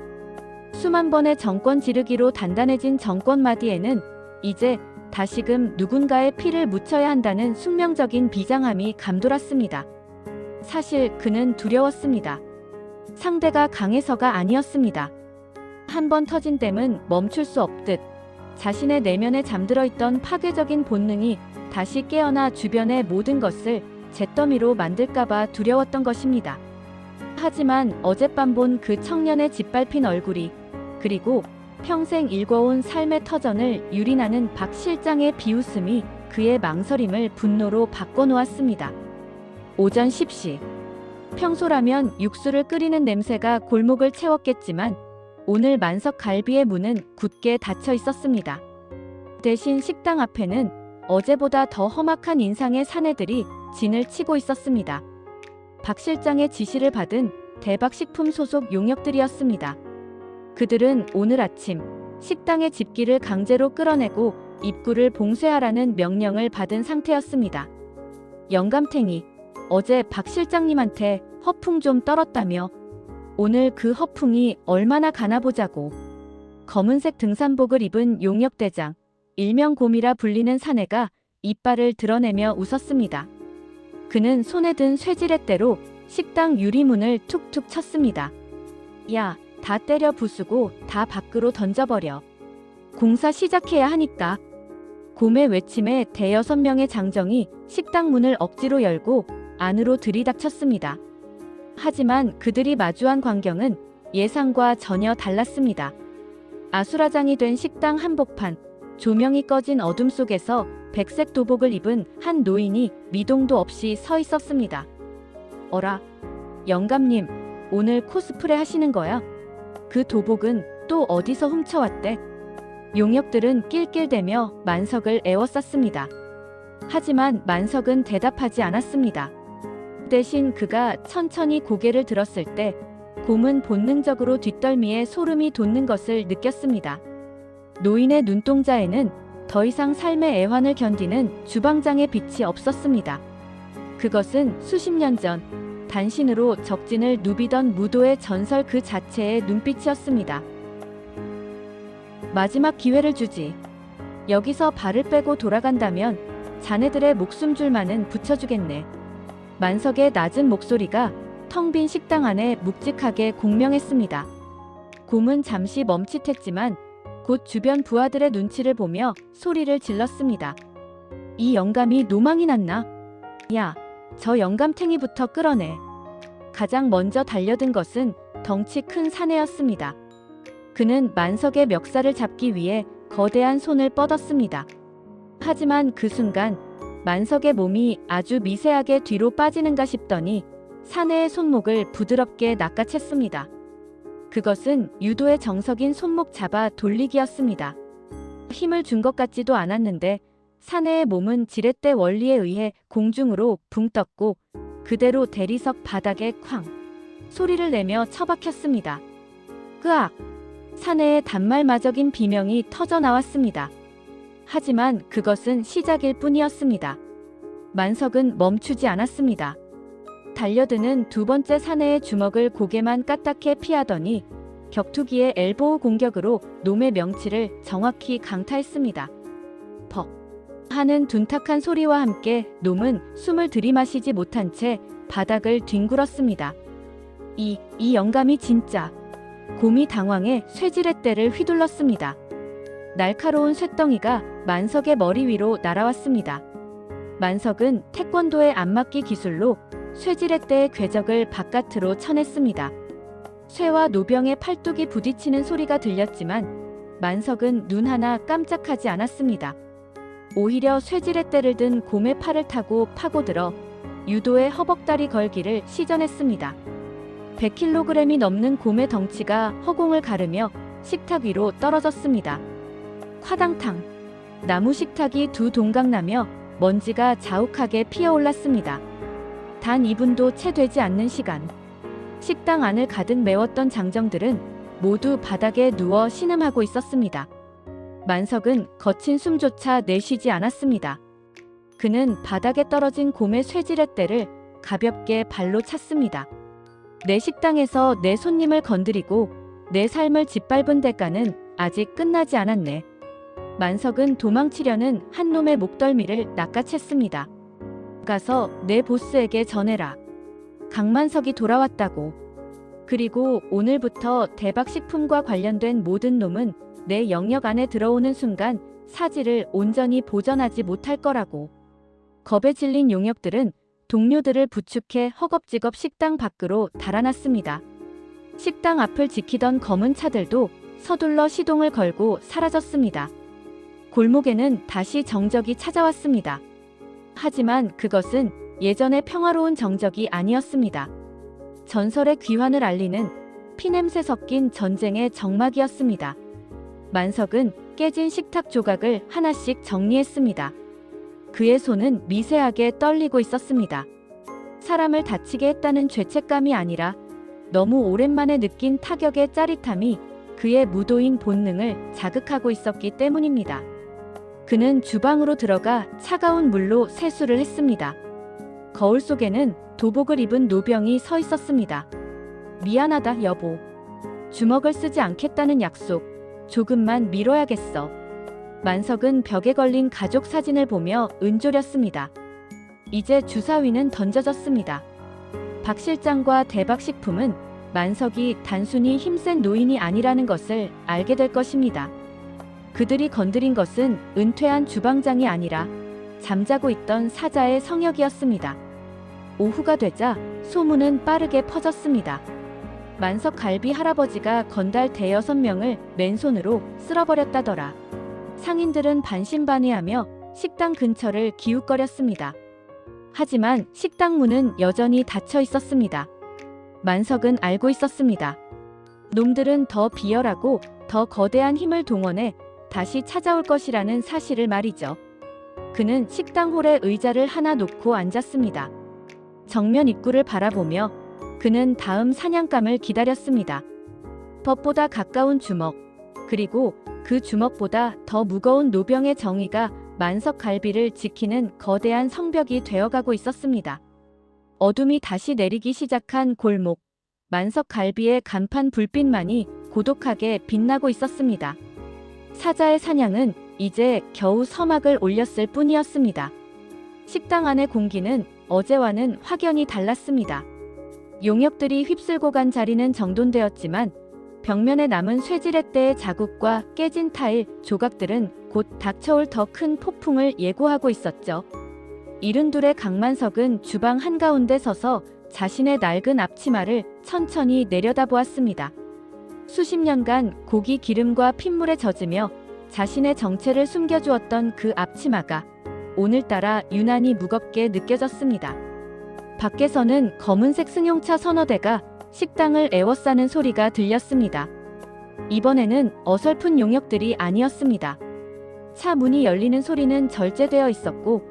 [SPEAKER 1] 수만 번의 정권 지르기로 단단해진 정권 마디에는 이제 다시금 누군가의 피를 묻혀야 한다는 숙명적인 비장함이 감돌았습니다. 사실 그는 두려웠습니다. 상대가 강해서가 아니었습니다. 한 번 터진 댐은 멈출 수 없듯 자신의 내면에 잠들어 있던 파괴적인 본능이 다시 깨어나 주변의 모든 것을 잿더미로 만들까봐 두려웠던 것입니다. 하지만 어젯밤 본 그 청년의 짓밟힌 얼굴이, 그리고 평생 일궈온 삶의 터전을 유린하는 박 실장의 비웃음이 그의 망설임을 분노로 바꿔놓았습니다. 오전 10시. 평소라면 육수를 끓이는 냄새가 골목을 채웠겠지만 오늘 만석 갈비의 문은 굳게 닫혀 있었습니다. 대신 식당 앞에는 어제보다 더 험악한 인상의 사내들이 진을 치고 있었습니다. 박 실장의 지시를 받은 대박식품 소속 용역들이었습니다. 그들은 오늘 아침 식당의 집기를 강제로 끌어내고 입구를 봉쇄하라는 명령을 받은 상태였습니다. 영감탱이, 어제 박 실장님한테 허풍 좀 떨었다며 오늘 그 허풍이 얼마나 가나 보자고. 검은색 등산복을 입은 용역대장, 일명 곰이라 불리는 사내가 이빨을 드러내며 웃었습니다. 그는 손에 든 쇠지렛대로 식당 유리문을 툭툭 쳤습니다. 야, 다 때려 부수고 다 밖으로 던져버려. 공사 시작해야 하니까. 곰의 외침에 대여섯 명의 장정이 식당 문을 억지로 열고 안으로 들이닥쳤습니다. 하지만 그들이 마주한 광경은 예상과 전혀 달랐습니다. 아수라장이 된 식당 한복판, 조명이 꺼진 어둠 속에서 백색 도복을 입은 한 노인이 미동도 없이 서 있었습니다. 어라, 영감님, 오늘 코스프레 하시는 거야? 그 도복은 또 어디서 훔쳐왔대? 용역들은 낄낄대며 만석을 애워쌌습니다. 하지만 만석은 대답하지 않았습니다. 대신 그가 천천히 고개를 들었을 때 곰은 본능적으로 뒷덜미에 소름이 돋는 것을 느꼈습니다. 노인의 눈동자에는 더 이상 삶의 애환을 견디는 주방장의 빛이 없었습니다. 그것은 수십 년 전 단신으로 적진을 누비던 무도의 전설 그 자체의 눈빛이었습니다. 마지막 기회를 주지. 여기서 발을 빼고 돌아간다면 자네들의 목숨줄만은 붙여주겠네. 만석의 낮은 목소리가 텅 빈 식당 안에 묵직하게 공명했습니다. 곰은 잠시 멈칫했지만 곧 주변 부하들의 눈치를 보며 소리를 질렀습니다. 이 영감이 노망이 났나? 야, 저 영감탱이부터 끌어내. 가장 먼저 달려든 것은 덩치 큰 사내였습니다. 그는 만석의 멱살을 잡기 위해 거대한 손을 뻗었습니다. 하지만 그 순간 만석의 몸이 아주 미세하게 뒤로 빠지는가 싶더니 사내의 손목을 부드럽게 낚아챘습니다. 그것은 유도의 정석인 손목 잡아 돌리기였습니다. 힘을 준 것 같지도 않았는데 사내의 몸은 지렛대 원리에 의해 공중으로 붕 떴고 그대로 대리석 바닥에 쾅 소리를 내며 처박혔습니다. 으악! 사내의 단말마적인 비명이 터져 나왔습니다. 하지만 그것은 시작일 뿐이었습니다. 만석은 멈추지 않았습니다. 달려드는 두 번째 사내의 주먹을 고개만 까딱해 피하더니 격투기의 엘보우 공격으로 놈의 명치를 정확히 강타했습니다. 퍽 하는 둔탁한 소리와 함께 놈은 숨을 들이마시지 못한 채 바닥을 뒹굴었습니다. 이 영감이 진짜. 곰이 당황해 쇠지렛대를 휘둘렀습니다. 날카로운 쇳덩이가 만석의 머리 위로 날아왔습니다. 만석은 태권도의 안맞기 기술로 쇠지렛대의 궤적을 바깥으로 쳐냈습니다. 쇠와 노병의 팔뚝이 부딪히는 소리가 들렸지만 만석은 눈 하나 깜짝하지 않았습니다. 오히려 쇠지렛대를 든 곰의 팔을 타고 파고들어 유도의 허벅다리 걸기를 시전했습니다. 100kg이 넘는 곰의 덩치가 허공을 가르며 식탁 위로 떨어졌습니다. 화당탕 나무 식탁이 두 동강나며 먼지가 자욱하게 피어올랐습니다. 단 2분도 채 되지 않는 시간. 식당 안을 가득 메웠던 장정들은 모두 바닥에 누워 신음하고 있었습니다. 만석은 거친 숨조차 내쉬지 않았습니다. 그는 바닥에 떨어진 곰의 쇠지렛대를 가볍게 발로 찼습니다. 내 식당에서 내 손님을 건드리고 내 삶을 짓밟은 대가는 아직 끝나지 않았네. 만석은 도망치려는 한 놈의 목덜미를 낚아챘습니다. 가서 내 보스에게 전해라. 강만석이 돌아왔다고. 그리고 오늘부터 대박식품과 관련된 모든 놈은 내 영역 안에 들어오는 순간 사지를 온전히 보전하지 못할 거라고. 겁에 질린 용역들은 동료들을 부축해 허겁지겁 식당 밖으로 달아났습니다. 식당 앞을 지키던 검은 차들도 서둘러 시동을 걸고 사라졌습니다. 골목에는 다시 정적이 찾아왔습니다. 하지만 그것은 예전의 평화로운 정적이 아니었습니다. 전설의 귀환을 알리는 피냄새 섞인 전쟁의 정막이었습니다. 만석은 깨진 식탁 조각을 하나씩 정리했습니다. 그의 손은 미세하게 떨리고 있었습니다. 사람을 다치게 했다는 죄책감이 아니라 너무 오랜만에 느낀 타격의 짜릿함이 그의 무도인 본능을 자극하고 있었기 때문입니다. 그는 주방으로 들어가 차가운 물로 세수를 했습니다. 거울 속에는 도복을 입은 노병이 서 있었습니다. 미안하다, 여보. 주먹을 쓰지 않겠다는 약속. 조금만 미뤄야겠어. 만석은 벽에 걸린 가족 사진을 보며 은조렸습니다. 이제 주사위는 던져졌습니다. 박 실장과 대박식품은 만석이 단순히 힘센 노인이 아니라는 것을 알게 될 것입니다. 그들이 건드린 것은 은퇴한 주방장이 아니라 잠자고 있던 사자의 성역이었습니다. 오후가 되자 소문은 빠르게 퍼졌습니다. 만석 갈비 할아버지가 건달 대여섯 명을 맨손으로 쓸어버렸다더라. 상인들은 반신반의하며 식당 근처를 기웃거렸습니다. 하지만 식당 문은 여전히 닫혀 있었습니다. 만석은 알고 있었습니다. 놈들은 더 비열하고 더 거대한 힘을 동원해 다시 찾아올 것이라는 사실을 말이죠. 그는 식당 홀에 의자를 하나 놓고 앉았습니다. 정면 입구를 바라보며 그는 다음 사냥감을 기다렸습니다. 법보다 가까운 주먹, 그리고 그 주먹보다 더 무거운 노병의 정의가 만석 갈비를 지키는 거대한 성벽이 되어가고 있었습니다. 어둠이 다시 내리기 시작한 골목, 만석 갈비의 간판 불빛만이 고독하게 빛나고 있었습니다. 사자의 사냥은 이제 겨우 서막을 올렸을 뿐이었습니다. 식당 안의 공기는 어제와는 확연히 달랐습니다. 용역들이 휩쓸고 간 자리는 정돈되었지만 벽면에 남은 쇠지렛대의 자국과 깨진 타일, 조각들은 곧 닥쳐올 더 큰 폭풍을 예고하고 있었죠. 이른둘의 강만석은 주방 한가운데 서서 자신의 낡은 앞치마를 천천히 내려다보았습니다. 수십 년간 고기 기름과 핏물에 젖으며 자신의 정체를 숨겨주었던 그 앞치마가 오늘따라 유난히 무겁게 느껴졌습니다. 밖에서는 검은색 승용차 서너 대가 식당을 에워싸는 소리가 들렸습니다. 이번에는 어설픈 용역들이 아니었습니다. 차 문이 열리는 소리는 절제되어 있었고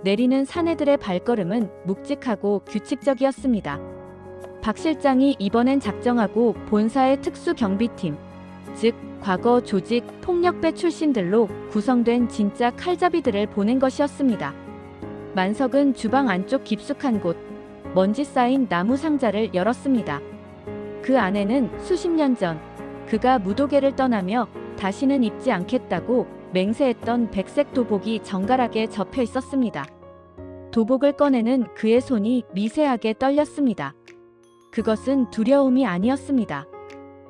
[SPEAKER 1] 내리는 사내들의 발걸음은 묵직하고 규칙적이었습니다. 박 실장이 이번엔 작정하고 본사의 특수경비팀, 즉 과거 조직 폭력배 출신들로 구성된 진짜 칼잡이들을 보낸 것이었습니다. 만석은 주방 안쪽 깊숙한 곳, 먼지 쌓인 나무 상자를 열었습니다. 그 안에는 수십 년 전 그가 무도계를 떠나며 다시는 입지 않겠다고 맹세했던 백색 도복이 정갈하게 접혀 있었습니다. 도복을 꺼내는 그의 손이 미세하게 떨렸습니다. 그것은 두려움이 아니었습니다.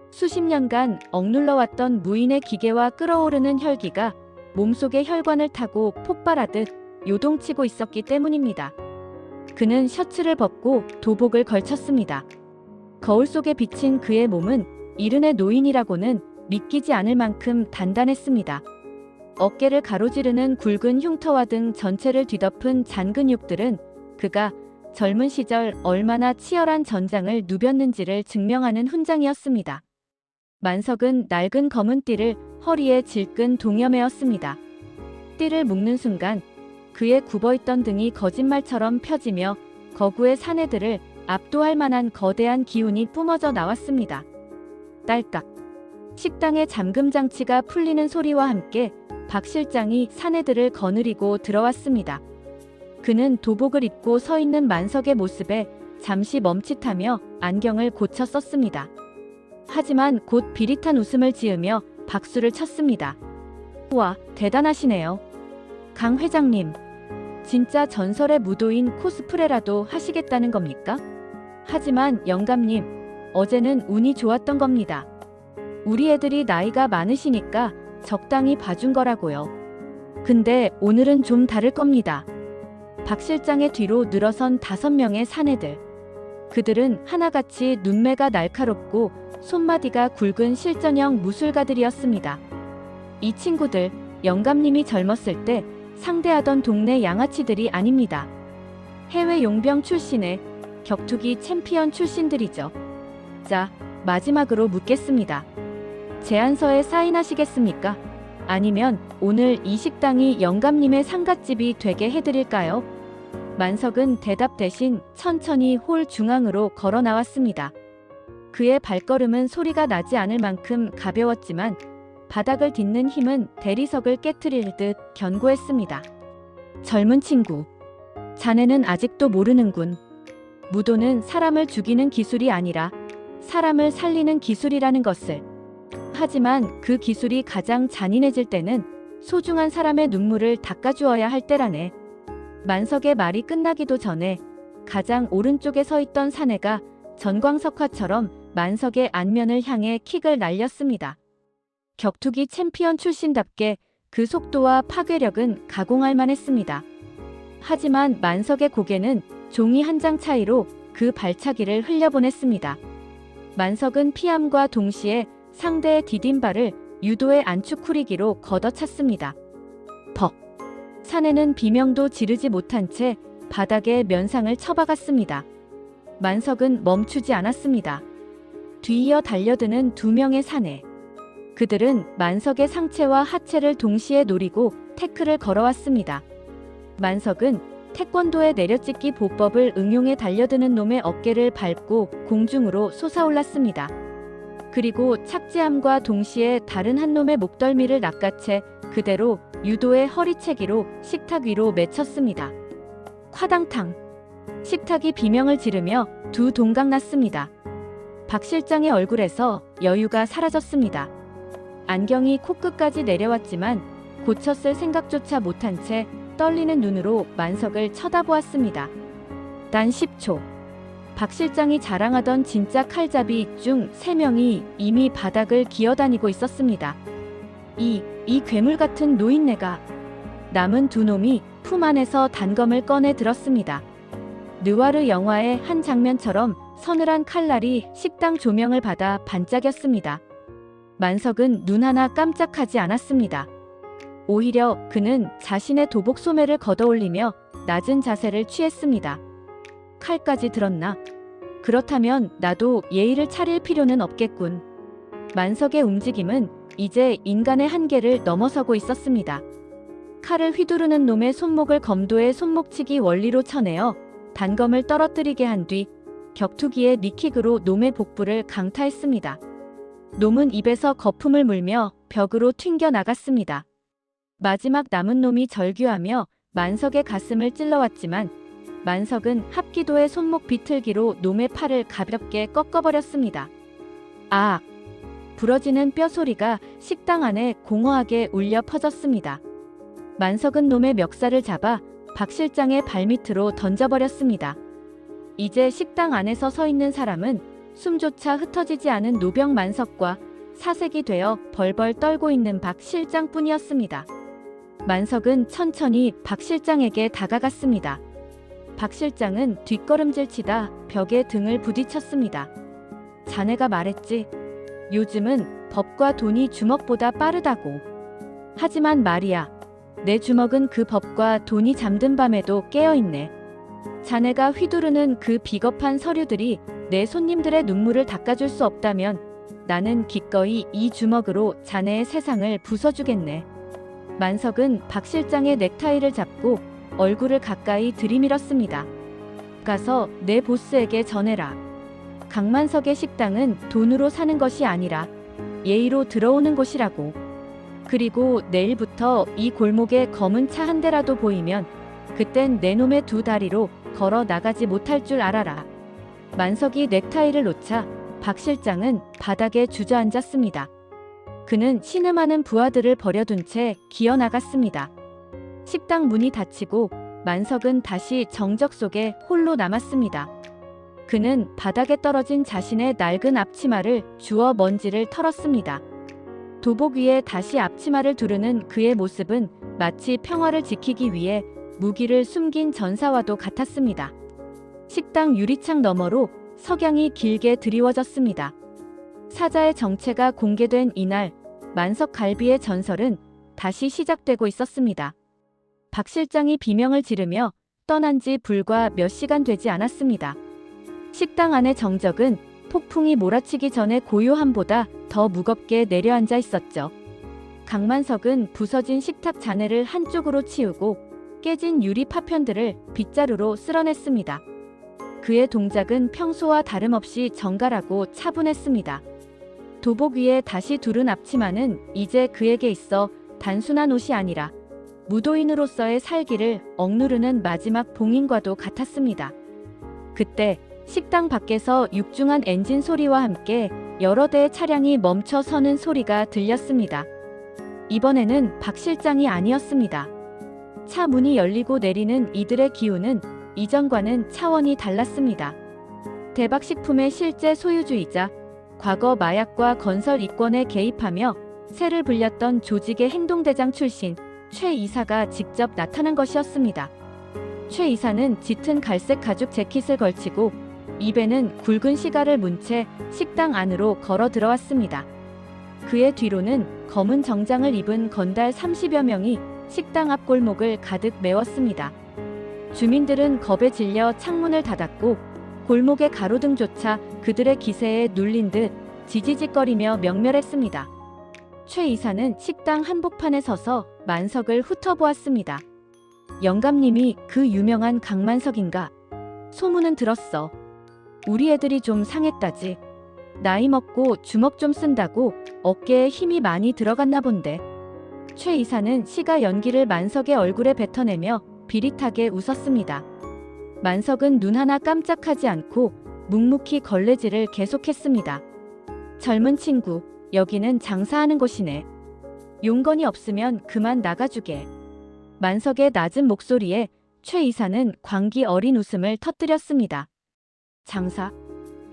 [SPEAKER 1] 수십 년간 억눌러왔던 무인의 기계와 끓어오르는 혈기가 몸속의 혈관을 타고 폭발하듯 요동치고 있었기 때문입니다. 그는 셔츠를 벗고 도복을 걸쳤습니다. 거울 속에 비친 그의 몸은 이른의 노인이라고는 믿기지 않을 만큼 단단했습니다. 어깨를 가로지르는 굵은 흉터와 등 전체를 뒤덮은 잔근육들은 그가 젊은 시절 얼마나 치열한 전장을 누볐는지를 증명하는 훈장이었습니다. 만석은 낡은 검은 띠를 허리에 질끈 동여매었습니다. 띠를 묶는 순간 그의 굽어있던 등이 거짓말처럼 펴지며 거구의 사내들을 압도할 만한 거대한 기운이 뿜어져 나왔습니다. 딸깍. 식당의 잠금 장치가 풀리는 소리와 함께 박 실장이 사내들을 거느리고 들어왔습니다. 그는 도복을 입고 서 있는 만석의 모습에 잠시 멈칫하며 안경을 고쳐 썼습니다. 하지만 곧 비릿한 웃음을 지으며 박수를 쳤습니다. 우와, 대단하시네요. 강 회장님, 진짜 전설의 무도인 코스프레라도 하시겠다는 겁니까? 하지만 영감님, 어제는 운이 좋았던 겁니다. 우리 애들이 나이가 많으시니까 적당히 봐준 거라고요. 근데 오늘은 좀 다를 겁니다. 박 실장의 뒤로 늘어선 5명의 사내들. 그들은 하나같이 눈매가 날카롭고 손마디가 굵은 실전형 무술가들이었습니다. 이 친구들, 영감님이 젊었을 때 상대하던 동네 양아치들이 아닙니다. 해외 용병 출신의 격투기 챔피언 출신들이죠. 자, 마지막으로 묻겠습니다. 제안서에 사인하시겠습니까? 아니면 오늘 이 식당이 영감님의 상갓집이 되게 해드릴까요? 만석은 대답 대신 천천히 홀 중앙으로 걸어 나왔습니다. 그의 발걸음은 소리가 나지 않을 만큼 가벼웠지만 바닥을 딛는 힘은 대리석을 깨트릴 듯 견고했습니다. 젊은 친구, 자네는 아직도 모르는군. 무도는 사람을 죽이는 기술이 아니라 사람을 살리는 기술이라는 것을. 하지만 그 기술이 가장 잔인해질 때는 소중한 사람의 눈물을 닦아주어야 할 때라네. 만석의 말이 끝나기도 전에 가장 오른쪽에 서 있던 사내가 전광석화처럼 만석의 안면을 향해 킥을 날렸습니다. 격투기 챔피언 출신답게 그 속도와 파괴력은 가공할 만했습니다. 하지만 만석의 고개는 종이 한 장 차이로 그 발차기를 흘려보냈습니다. 만석은 피함과 동시에 상대의 디딤발을 유도의 안축후리기로 걷어찼습니다. 벅! 사내는 비명도 지르지 못한 채 바닥에 면상을 쳐박았습니다. 만석은 멈추지 않았습니다. 뒤이어 달려드는 2명의 사내. 그들은 만석의 상체와 하체를 동시에 노리고 태클을 걸어왔습니다. 만석은 태권도의 내려찍기 보법을 응용해 달려드는 놈의 어깨를 밟고 공중으로 솟아올랐습니다. 그리고 착지함과 동시에 다른 한 놈의 목덜미를 낚아채 그대로 유도의 허리채기로 식탁 위로 맺혔습니다. 화당탕. 식탁이 비명을 지르며 두 동강 났습니다. 박 실장의 얼굴에서 여유가 사라졌습니다. 안경이 코끝까지 내려왔지만 고쳤을 생각조차 못한 채 떨리는 눈으로 만석을 쳐다보았습니다. 단 10초. 박 실장이 자랑하던 진짜 칼잡이 중 3명이 이미 바닥을 기어다니고 있었습니다. 이 괴물 같은 노인네가. 남은 2놈이 품 안에서 단검을 꺼내 들었습니다. 느와르 영화의 한 장면처럼 서늘한 칼날이 식당 조명을 받아 반짝였습니다. 만석은 눈 하나 깜짝하지 않았습니다. 오히려 그는 자신의 도복 소매를 걷어올리며 낮은 자세를 취했습니다. 칼까지 들었나? 그렇다면 나도 예의를 차릴 필요는 없겠군. 만석의 움직임은 이제 인간의 한계를 넘어서고 있었습니다. 칼을 휘두르는 놈의 손목을 검도의 손목치기 원리로 쳐내어 단검을 떨어뜨리게 한 뒤 격투기의 니킥으로 놈의 복부를 강타했습니다. 놈은 입에서 거품을 물며 벽으로 튕겨 나갔습니다. 마지막 남은 놈이 절규하며 만석의 가슴을 찔러왔지만 만석은 합기도의 손목 비틀기로 놈의 팔을 가볍게 꺾어버렸습니다. 아! 부러지는 뼈 소리가 식당 안에 공허하게 울려 퍼졌습니다. 만석은 놈의 멱살을 잡아 박 실장의 발밑으로 던져버렸습니다. 이제 식당 안에서 서 있는 사람은 숨조차 흩어지지 않은 노병 만석과 사색이 되어 벌벌 떨고 있는 박 실장뿐이었습니다. 만석은 천천히 박 실장에게 다가갔습니다. 박 실장은 뒷걸음질치다 벽에 등을 부딪혔습니다. 자네가 말했지. 요즘은 법과 돈이 주먹보다 빠르다고. 하지만 말이야. 내 주먹은 그 법과 돈이 잠든 밤에도 깨어있네. 자네가 휘두르는 그 비겁한 서류들이 내 손님들의 눈물을 닦아줄 수 없다면 나는 기꺼이 이 주먹으로 자네의 세상을 부숴주겠네. 만석은 박 실장의 넥타이를 잡고 얼굴을 가까이 들이밀었습니다. 가서 내 보스에게 전해라. 강만석의 식당은 돈으로 사는 것이 아니라 예의로 들어오는 곳이라고. 그리고 내일부터 이 골목에 검은 차 한 대라도 보이면 그땐 내 놈의 2 다리로 걸어 나가지 못할 줄 알아라. 만석이 넥타이를 놓자 박 실장은 바닥에 주저앉았습니다. 그는 신음하는 부하들을 버려둔 채 기어 나갔습니다. 식당 문이 닫히고 만석은 다시 정적 속에 홀로 남았습니다. 그는 바닥에 떨어진 자신의 낡은 앞치마를 주워 먼지를 털었습니다. 도복 위에 다시 앞치마를 두르는 그의 모습은 마치 평화를 지키기 위해 무기를 숨긴 전사와도 같았습니다. 식당 유리창 너머로 석양이 길게 드리워졌습니다. 사자의 정체가 공개된 이날, 만석 갈비의 전설은 다시 시작되고 있었습니다. 박 실장이 비명을 지르며 떠난 지 불과 몇 시간 되지 않았습니다. 식당 안의 정적은 폭풍이 몰아치기 전의 고요함보다 더 무겁게 내려앉아 있었죠. 강만석은 부서진 식탁 잔해를 한쪽으로 치우고 깨진 유리 파편들을 빗자루로 쓸어냈습니다. 그의 동작은 평소와 다름없이 정갈하고 차분했습니다. 도복 위에 다시 두른 앞치마는 이제 그에게 있어 단순한 옷이 아니라 무도인으로서의 살기를 억누르는 마지막 봉인과도 같았습니다. 그때 식당 밖에서 육중한 엔진 소리와 함께 여러 대의 차량이 멈춰 서는 소리가 들렸습니다. 이번에는 박 실장이 아니었습니다. 차 문이 열리고 내리는 이들의 기운은 이전과는 차원이 달랐습니다. 대박식품의 실제 소유주이자 과거 마약과 건설 이권에 개입하며 세를 불렸던 조직의 행동대장 출신 최 이사가 직접 나타난 것이었습니다. 최 이사는 짙은 갈색 가죽 재킷을 걸치고 입에는 굵은 시가를 문 채 식당 안으로 걸어 들어왔습니다. 그의 뒤로는 검은 정장을 입은 건달 30여 명이 식당 앞 골목을 가득 메웠습니다. 주민들은 겁에 질려 창문을 닫았고 골목의 가로등조차 그들의 기세에 눌린 듯 지지직거리며 명멸했습니다. 최 이사는 식당 한복판에 서서 만석을 훑어보았습니다. 영감님이 그 유명한 강만석인가? 소문은 들었어. 우리 애들이 좀 상했다지. 나이 먹고 주먹 좀 쓴다고 어깨에 힘이 많이 들어갔나 본데. 최 이사는 시가 연기를 만석의 얼굴에 뱉어내며 비릿하게 웃었습니다. 만석은 눈 하나 깜짝하지 않고 묵묵히 걸레질을 계속했습니다. 젊은 친구, 여기는 장사하는 곳이네. 용건이 없으면 그만 나가주게. 만석의 낮은 목소리에 최 이사는 광기 어린 웃음을 터뜨렸습니다. 장사?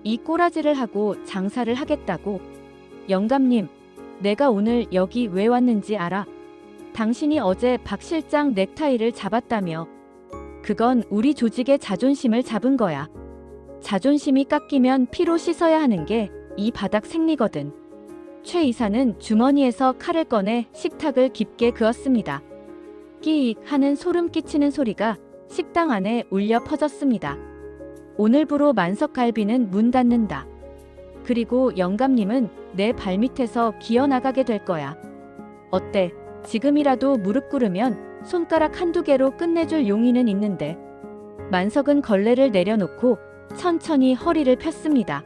[SPEAKER 1] 이 꼬라지를 하고 장사를 하겠다고? 영감님, 내가 오늘 여기 왜 왔는지 알아? 당신이 어제 박 실장 넥타이를 잡았다며. 그건 우리 조직의 자존심을 잡은 거야. 자존심이 깎이면 피로 씻어야 하는 게 이 바닥 생리거든. 최 이사는 주머니에서 칼을 꺼내 식탁을 깊게 그었습니다. 끼익 하는 소름 끼치는 소리가 식당 안에 울려 퍼졌습니다. 오늘부로 만석갈비는 문 닫는다. 그리고 영감님은 내 발밑에서 기어나가게 될 거야. 어때? 지금이라도 무릎 꿇으면 손가락 한두 개로 끝내줄 용의는 있는데. 만석은 걸레를 내려놓고 천천히 허리를 폈습니다.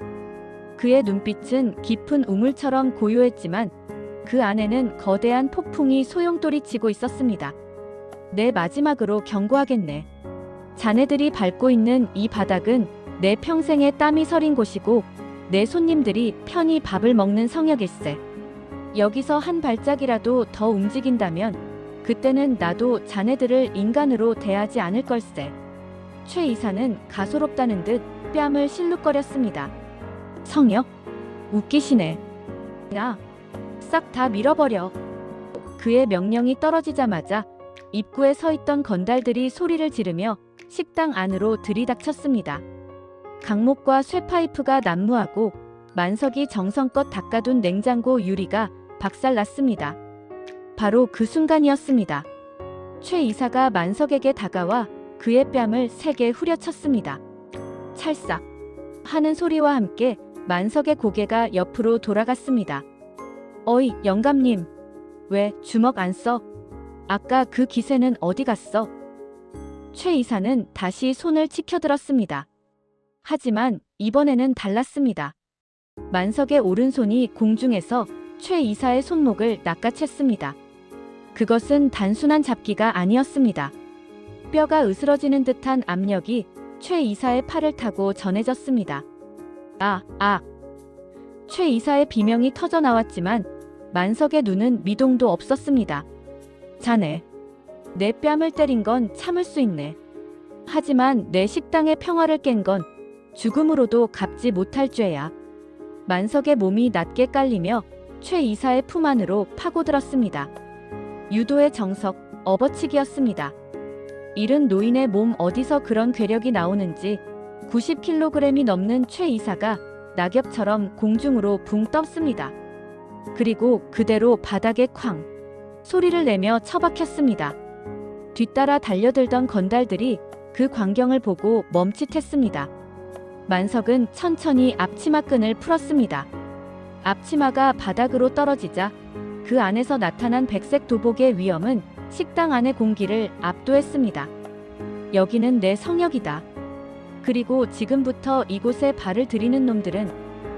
[SPEAKER 1] 그의 눈빛은 깊은 우물처럼 고요했지만 그 안에는 거대한 폭풍이 소용돌이 치고 있었습니다. 내 마지막으로 경고하겠네. 자네들이 밟고 있는 이 바닥은 내 평생의 땀이 서린 곳이고 내 손님들이 편히 밥을 먹는 성역일세. 여기서 한 발짝이라도 더 움직인다면 그때는 나도 자네들을 인간으로 대하지 않을 걸세. 최 이사는 가소롭다는 듯 뺨을 실룩거렸습니다. 성역? 웃기시네. 야, 싹 다 밀어버려. 그의 명령이 떨어지자마자 입구에 서 있던 건달들이 소리를 지르며 식당 안으로 들이닥쳤습니다. 강목과 쇠파이프가 난무하고 만석이 정성껏 닦아둔 냉장고 유리가 박살났습니다. 바로 그 순간이었습니다. 최 이사가 만석에게 다가와 그의 뺨을 세게 후려쳤습니다. 찰싹 하는 소리와 함께 만석의 고개가 옆으로 돌아갔습니다. 어이, 영감님. 왜 주먹 안 써? 아까 그 기세는 어디 갔어? 최 이사는 다시 손을 치켜들었습니다. 하지만 이번에는 달랐습니다. 만석의 오른손이 공중에서 최 이사의 손목을 낚아챘습니다. 그것은 단순한 잡기가 아니었습니다. 뼈가 으스러지는 듯한 압력이 최 이사의 팔을 타고 전해졌습니다. 최 이사의 비명이 터져 나왔지만 만석의 눈은 미동도 없었습니다. 자네, 내 뺨을 때린 건 참을 수 있네. 하지만 내 식당의 평화를 깬 건 죽음으로도 갚지 못할 죄야. 만석의 몸이 낮게 깔리며 최 이사의 품 안으로 파고들었습니다. 유도의 정석, 업어치기였습니다. 이른 노인의 몸 어디서 그런 괴력이 나오는지 90kg이 넘는 최 이사가 낙엽처럼 공중으로 붕 떴습니다. 그리고 그대로 바닥에 쾅 소리를 내며 처박혔습니다. 뒤따라 달려들던 건달들이 그 광경을 보고 멈칫했습니다. 만석은 천천히 앞치마 끈을 풀었습니다. 앞치마가 바닥으로 떨어지자 그 안에서 나타난 백색 도복의 위엄은 식당 안의 공기를 압도했습니다. 여기는 내 성역이다. 그리고 지금부터 이곳에 발을 들이는 놈들은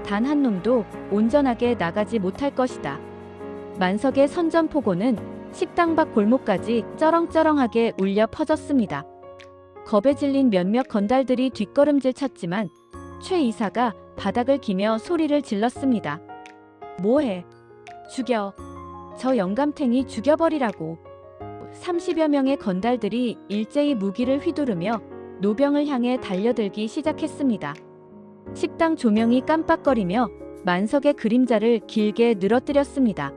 [SPEAKER 1] 단 한 놈도 온전하게 나가지 못할 것이다. 만석의 선전포고는 식당 밖 골목까지 쩌렁쩌렁하게 울려 퍼졌습니다. 겁에 질린 몇몇 건달들이 뒷걸음질 쳤지만 최 이사가 바닥을 기며 소리를 질렀습니다. 뭐해? 죽여. 저 영감탱이 죽여버리라고. 30여 명의 건달들이 일제히 무기를 휘두르며 노병을 향해 달려들기 시작했습니다. 식당 조명이 깜빡거리며 만석의 그림자를 길게 늘어뜨렸습니다.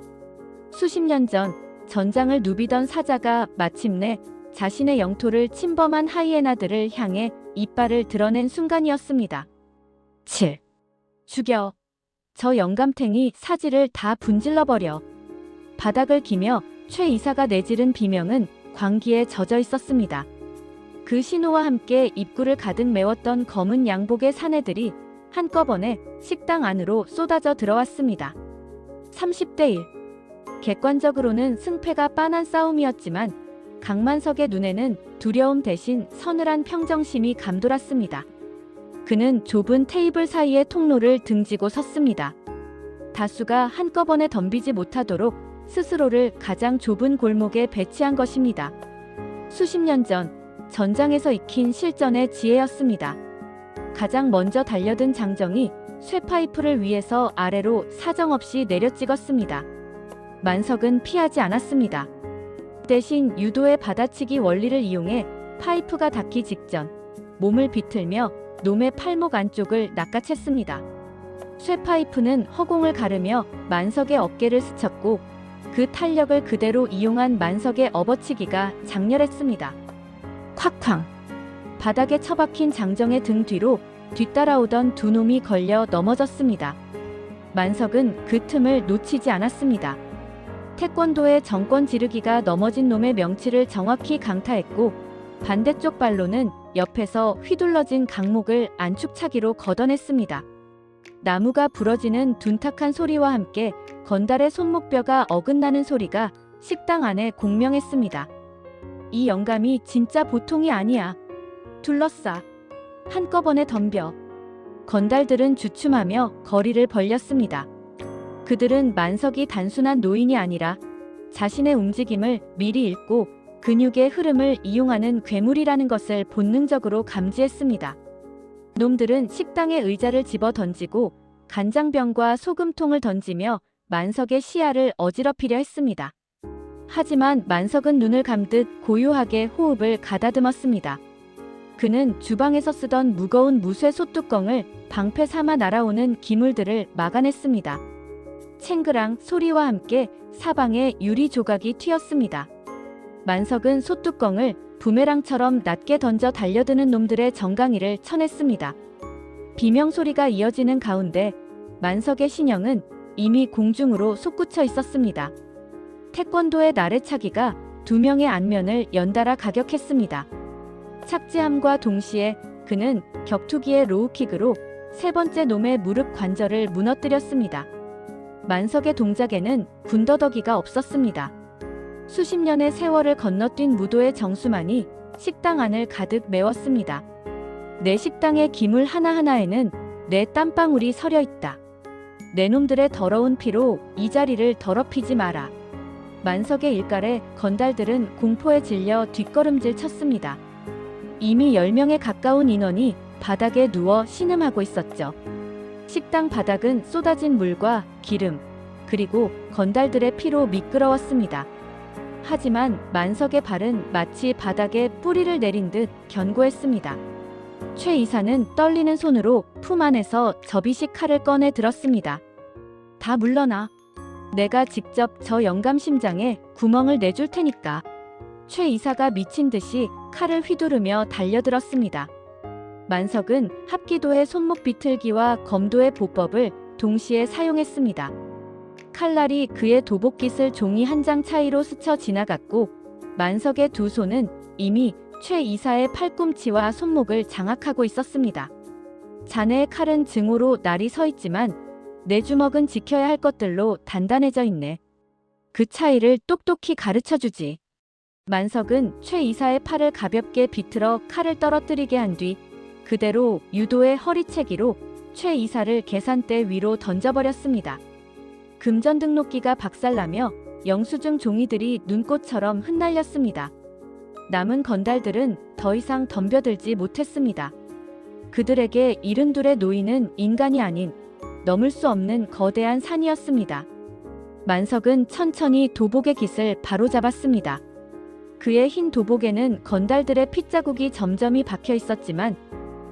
[SPEAKER 1] 수십 년 전 전장을 누비던 사자가 마침내 자신의 영토를 침범한 하이에나들을 향해 이빨을 드러낸 순간이었습니다. 7. 죽여. 저 영감탱이 사지를 다 분질러버려. 바닥을 기며 최 이사가 내지른 비명은 광기에 젖어 있었습니다. 그 신호와 함께 입구를 가득 메웠던 검은 양복의 사내들이 한꺼번에 식당 안으로 쏟아져 들어왔습니다. 30대 1. 객관적으로는 승패가 빤한 싸움이었지만 강만석의 눈에는 두려움 대신 서늘한 평정심이 감돌았습니다. 그는 좁은 테이블 사이의 통로를 등지고 섰습니다. 다수가 한꺼번에 덤비지 못하도록 스스로를 가장 좁은 골목에 배치한 것입니다. 수십 년 전 전장에서 익힌 실전의 지혜였습니다. 가장 먼저 달려든 장정이 쇠파이프를 위에서 아래로 사정없이 내려찍었습니다. 만석은 피하지 않았습니다. 대신 유도의 받아치기 원리를 이용해 파이프가 닿기 직전 몸을 비틀며 놈의 팔목 안쪽을 낚아챘습니다. 쇠파이프는 허공을 가르며 만석의 어깨를 스쳤고 그 탄력을 그대로 이용한 만석의 업어치기가 장렬했습니다. 콱쾅! 바닥에 처박힌 장정의 등 뒤로 뒤따라오던 두 놈이 걸려 넘어졌습니다. 만석은 그 틈을 놓치지 않았습니다. 태권도의 정권 지르기가 넘어진 놈의 명치를 정확히 강타했고 반대쪽 발로는 옆에서 휘둘러진 강목을 안축차기로 걷어냈습니다. 나무가 부러지는 둔탁한 소리와 함께 건달의 손목뼈가 어긋나는 소리가 식당 안에 공명했습니다. 이 영감이 진짜 보통이 아니야. 둘러싸. 한꺼번에 덤벼. 건달들은 주춤하며 거리를 벌렸습니다. 그들은 만석이 단순한 노인이 아니라 자신의 움직임을 미리 읽고 근육의 흐름을 이용하는 괴물이라는 것을 본능적으로 감지했습니다. 놈들은 식당의 의자를 집어 던지고 간장병과 소금통을 던지며 만석의 시야를 어지럽히려 했습니다. 하지만 만석은 눈을 감듯 고요하게 호흡을 가다듬었습니다. 그는 주방에서 쓰던 무거운 무쇠 솥뚜껑을 방패 삼아 날아오는 기물들을 막아냈습니다. 챙그랑 소리와 함께 사방에 유리 조각이 튀었습니다. 만석은 솥뚜껑을 부메랑처럼 낮게 던져 달려드는 놈들의 정강이를 쳐냈습니다. 비명소리가 이어지는 가운데 만석의 신형은 이미 공중으로 솟구쳐 있었습니다. 태권도의 나래차기가 두 명의 안면을 연달아 가격했습니다. 착지함과 동시에 그는 격투기의 로우킥으로 세 번째 놈의 무릎 관절을 무너뜨렸습니다. 만석의 동작에는 군더더기가 없었습니다. 수십 년의 세월을 건너뛴 무도의 정수만이 식당 안을 가득 메웠습니다. 내 식당의 기물 하나하나에는 내 땀방울이 서려 있다. 내 놈들의 더러운 피로 이 자리를 더럽히지 마라. 만석의 일갈에 건달들은 공포에 질려 뒷걸음질 쳤습니다. 이미 10명에 가까운 인원이 바닥에 누워 신음하고 있었죠. 식당 바닥은 쏟아진 물과 기름, 그리고 건달들의 피로 미끄러웠습니다. 하지만 만석의 발은 마치 바닥에 뿌리를 내린 듯 견고했습니다. 최 이사는 떨리는 손으로 품 안에서 접이식 칼을 꺼내 들었습니다. 다 물러나. 내가 직접 저 영감 심장에 구멍을 내줄 테니까. 최 이사가 미친 듯이 칼을 휘두르며 달려들었습니다. 만석은 합기도의 손목 비틀기와 검도의 보법을 동시에 사용했습니다. 칼날이 그의 도복깃을 종이 한 장 차이로 스쳐 지나갔고 만석의 두 손은 이미 최 이사의 팔꿈치와 손목을 장악하고 있었습니다. 자네의 칼은 증오로 날이 서 있지만 내 주먹은 지켜야 할 것들로 단단해져 있네. 그 차이를 똑똑히 가르쳐주지. 만석은 최 이사의 팔을 가볍게 비틀어 칼을 떨어뜨리게 한 뒤 그대로 유도의 허리채기로 최 이사를 계산대 위로 던져버렸습니다. 금전 등록기가 박살나며 영수증 종이들이 눈꽃처럼 흩날렸습니다. 남은 건달들은 더 이상 덤벼들지 못했습니다. 그들에게 72의 노인은 인간이 아닌 넘을 수 없는 거대한 산이었습니다. 만석은 천천히 도복의 깃을 바로잡았습니다. 그의 흰 도복에는 건달들의 핏자국이 점점이 박혀 있었지만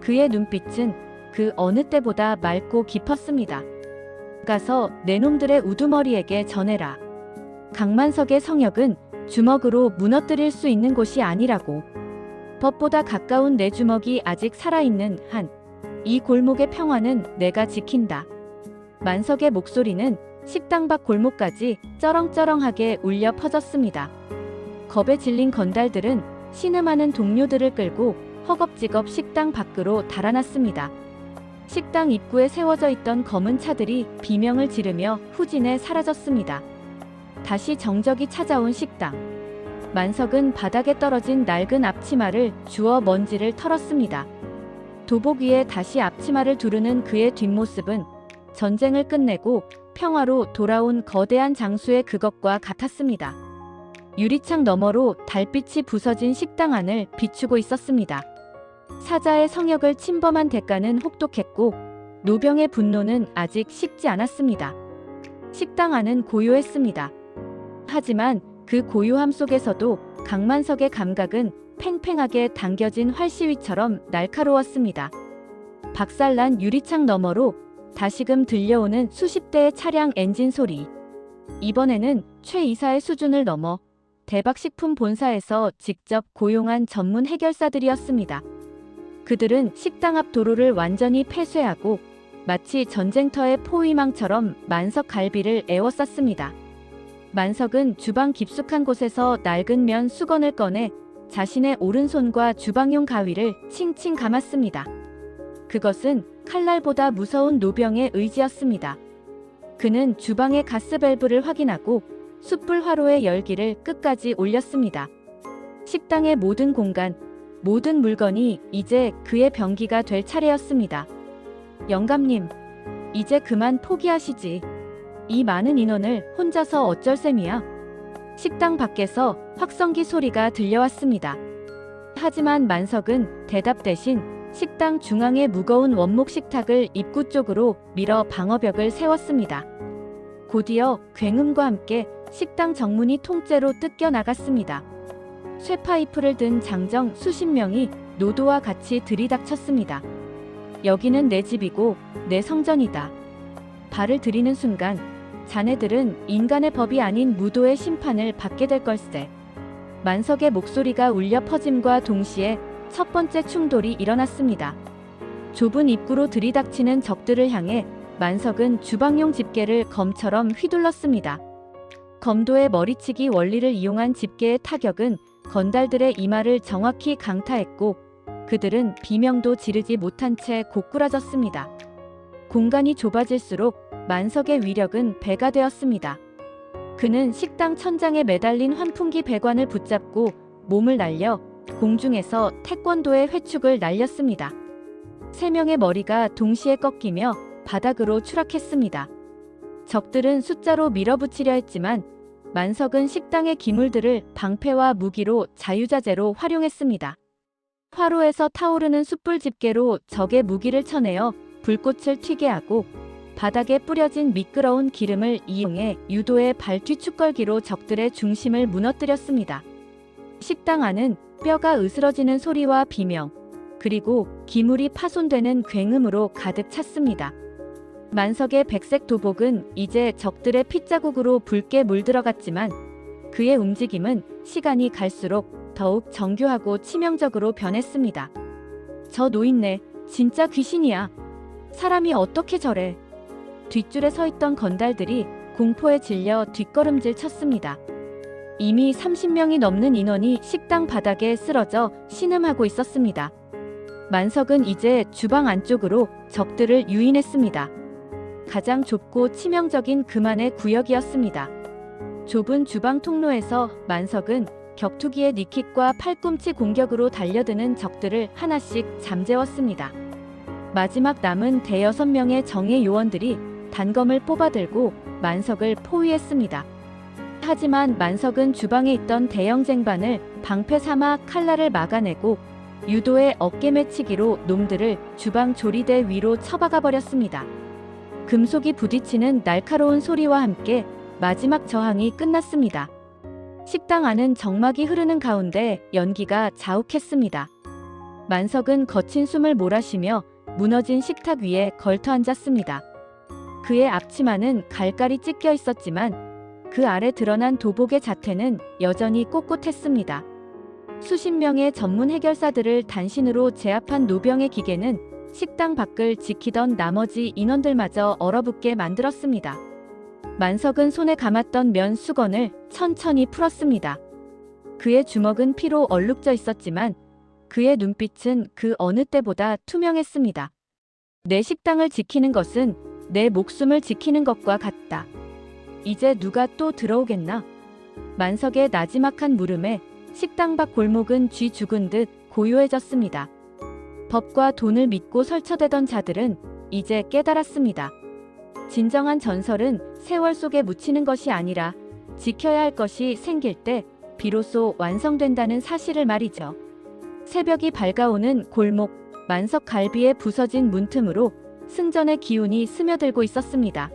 [SPEAKER 1] 그의 눈빛은 그 어느 때보다 맑고 깊었습니다. 가서 내 놈들의 우두머리에게 전해라. 강만석의 성역은 주먹으로 무너뜨릴 수 있는 곳이 아니라고. 법보다 가까운 내 주먹이 아직 살아있는 한 이 골목의 평화는 내가 지킨다. 만석의 목소리는 식당 밖 골목까지 쩌렁쩌렁하게 울려 퍼졌습니다. 겁에 질린 건달들은 신음하는 동료들을 끌고 허겁지겁 식당 밖으로 달아났습니다. 식당 입구에 세워져 있던 검은 차들이 비명을 지르며 후진해 사라졌습니다. 다시 정적이 찾아온 식당. 만석은 바닥에 떨어진 낡은 앞치마를 주워 먼지를 털었습니다. 도복 위에 다시 앞치마를 두르는 그의 뒷모습은 전쟁을 끝내고 평화로 돌아온 거대한 장수의 그것과 같았습니다. 유리창 너머로 달빛이 부서진 식당 안을 비추고 있었습니다. 사자의 성역을 침범한 대가는 혹독했고 노병의 분노는 아직 식지 않았습니다. 식당 안은 고요했습니다. 하지만 그 고요함 속에서도 강만석의 감각은 팽팽하게 당겨진 활시위처럼 날카로웠습니다. 박살난 유리창 너머로 다시금 들려오는 수십 대의 차량 엔진 소리. 이번에는 최 이사의 수준을 넘어 대박식품 본사에서 직접 고용한 전문 해결사들이었습니다. 그들은 식당 앞 도로를 완전히 폐쇄하고 마치 전쟁터의 포위망처럼 만석 갈비를 에워쌌습니다. 만석은 주방 깊숙한 곳에서 낡은 면 수건을 꺼내 자신의 오른손과 주방용 가위를 칭칭 감았습니다. 그것은 칼날보다 무서운 노병의 의지였습니다. 그는 주방의 가스 밸브를 확인하고 숯불 화로의 열기를 끝까지 올렸습니다. 식당의 모든 공간, 모든 물건이 이제 그의 병기가 될 차례였습니다. 영감님, 이제 그만 포기하시지. 이 많은 인원을 혼자서 어쩔 셈이야. 식당 밖에서 확성기 소리가 들려왔습니다. 하지만 만석은 대답 대신 식당 중앙의 무거운 원목 식탁을 입구 쪽으로 밀어 방어벽을 세웠습니다. 곧이어 굉음과 함께 식당 정문이 통째로 뜯겨 나갔습니다. 쇠파이프를 든 장정 수십 명이 노도와 같이 들이닥쳤습니다. 여기는 내 집이고 내 성전이다. 발을 들이는 순간 자네들은 인간의 법이 아닌 무도의 심판을 받게 될 걸세. 만석의 목소리가 울려 퍼짐과 동시에 첫 번째 충돌이 일어났습니다. 좁은 입구로 들이닥치는 적들을 향해 만석은 주방용 집게를 검처럼 휘둘렀습니다. 검도의 머리치기 원리를 이용한 집게의 타격은 건달들의 이마를 정확히 강타했고 그들은 비명도 지르지 못한 채 고꾸라졌습니다. 공간이 좁아질수록 만석의 위력은 배가 되었습니다. 그는 식당 천장에 매달린 환풍기 배관을 붙잡고 몸을 날려 공중에서 태권도의 회축을 날렸습니다. 세 명의 머리가 동시에 꺾이며 바닥으로 추락했습니다. 적들은 숫자로 밀어붙이려 했지만 만석은 식당의 기물들을 방패와 무기로 자유자재로 활용했습니다. 화로에서 타오르는 숯불 집게로 적의 무기를 쳐내어 불꽃을 튀게 하고 바닥에 뿌려진 미끄러운 기름을 이용해 유도의 발뒤축걸기로 적들의 중심을 무너뜨렸습니다. 식당 안은 뼈가 으스러지는 소리와 비명, 그리고 기물이 파손되는 굉음으로 가득 찼습니다. 만석의 백색 도복은 이제 적들의 핏자국으로 붉게 물들어갔지만 그의 움직임은 시간이 갈수록 더욱 정교하고 치명적으로 변했습니다. 저 노인네, 진짜 귀신이야. 사람이 어떻게 저래? 뒷줄에 서 있던 건달들이 공포에 질려 뒷걸음질 쳤습니다. 이미 30명이 넘는 인원이 식당 바닥에 쓰러져 신음하고 있었습니다. 만석은 이제 주방 안쪽으로 적들을 유인했습니다. 가장 좁고 치명적인 그만의 구역이었습니다. 좁은 주방 통로에서 만석은 격투기의 니킥과 팔꿈치 공격으로 달려드는 적들을 하나씩 잠재웠습니다. 마지막 남은 대여섯 명의 정예 요원들이 단검을 뽑아들고 만석을 포위했습니다. 하지만 만석은 주방에 있던 대형 쟁반을 방패 삼아 칼날을 막아내고 유도의 어깨 매치기로 놈들을 주방 조리대 위로 처박아 버렸습니다. 금속이 부딪히는 날카로운 소리와 함께 마지막 저항이 끝났습니다. 식당 안은 정막이 흐르는 가운데 연기가 자욱했습니다. 만석은 거친 숨을 몰아쉬며 무너진 식탁 위에 걸터 앉았습니다. 그의 앞치마는 갈갈이 찢겨 있었지만 그 아래 드러난 도복의 자태는 여전히 꼿꼿했습니다. 수십 명의 전문 해결사들을 단신으로 제압한 노병의 기계는 식당 밖을 지키던 나머지 인원들마저 얼어붙게 만들었습니다. 만석은 손에 감았던 면 수건을 천천히 풀었습니다. 그의 주먹은 피로 얼룩져 있었지만 그의 눈빛은 그 어느 때보다 투명했습니다. 내 식당을 지키는 것은 내 목숨을 지키는 것과 같다. 이제 누가 또 들어오겠나? 만석의 나지막한 물음에 식당 밖 골목은 쥐 죽은 듯 고요해졌습니다. 법과 돈을 믿고 설쳐대던 자들은 이제 깨달았습니다. 진정한 전설은 세월 속에 묻히는 것이 아니라 지켜야 할 것이 생길 때 비로소 완성된다는 사실을 말이죠. 새벽이 밝아오는 골목, 만석 갈비에 부서진 문틈으로 승전의 기운이 스며들고 있었습니다.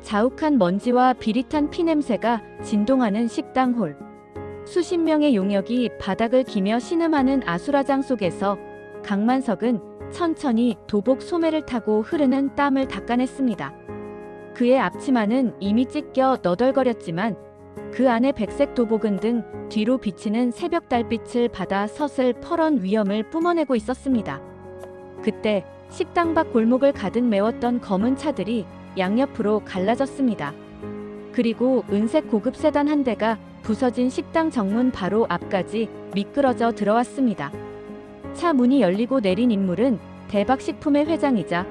[SPEAKER 1] 자욱한 먼지와 비릿한 피냄새가 진동하는 식당 홀. 수십 명의 용역이 바닥을 기며 신음하는 아수라장 속에서 강만석은 천천히 도복 소매를 타고 흐르는 땀을 닦아냈습니다. 그의 앞치마는 이미 찢겨 너덜거렸지만 그 안에 백색 도복은 등 뒤로 비치는 새벽 달빛을 받아 서슬 퍼런 위엄을 뿜어내고 있었습니다. 그때 식당 밖 골목을 가득 메웠던 검은 차들이 양옆으로 갈라졌습니다. 그리고 은색 고급 세단 한 대가 부서진 식당 정문 바로 앞까지 미끄러져 들어왔습니다. 차 문이 열리고 내린 인물은 대박식품의 회장이자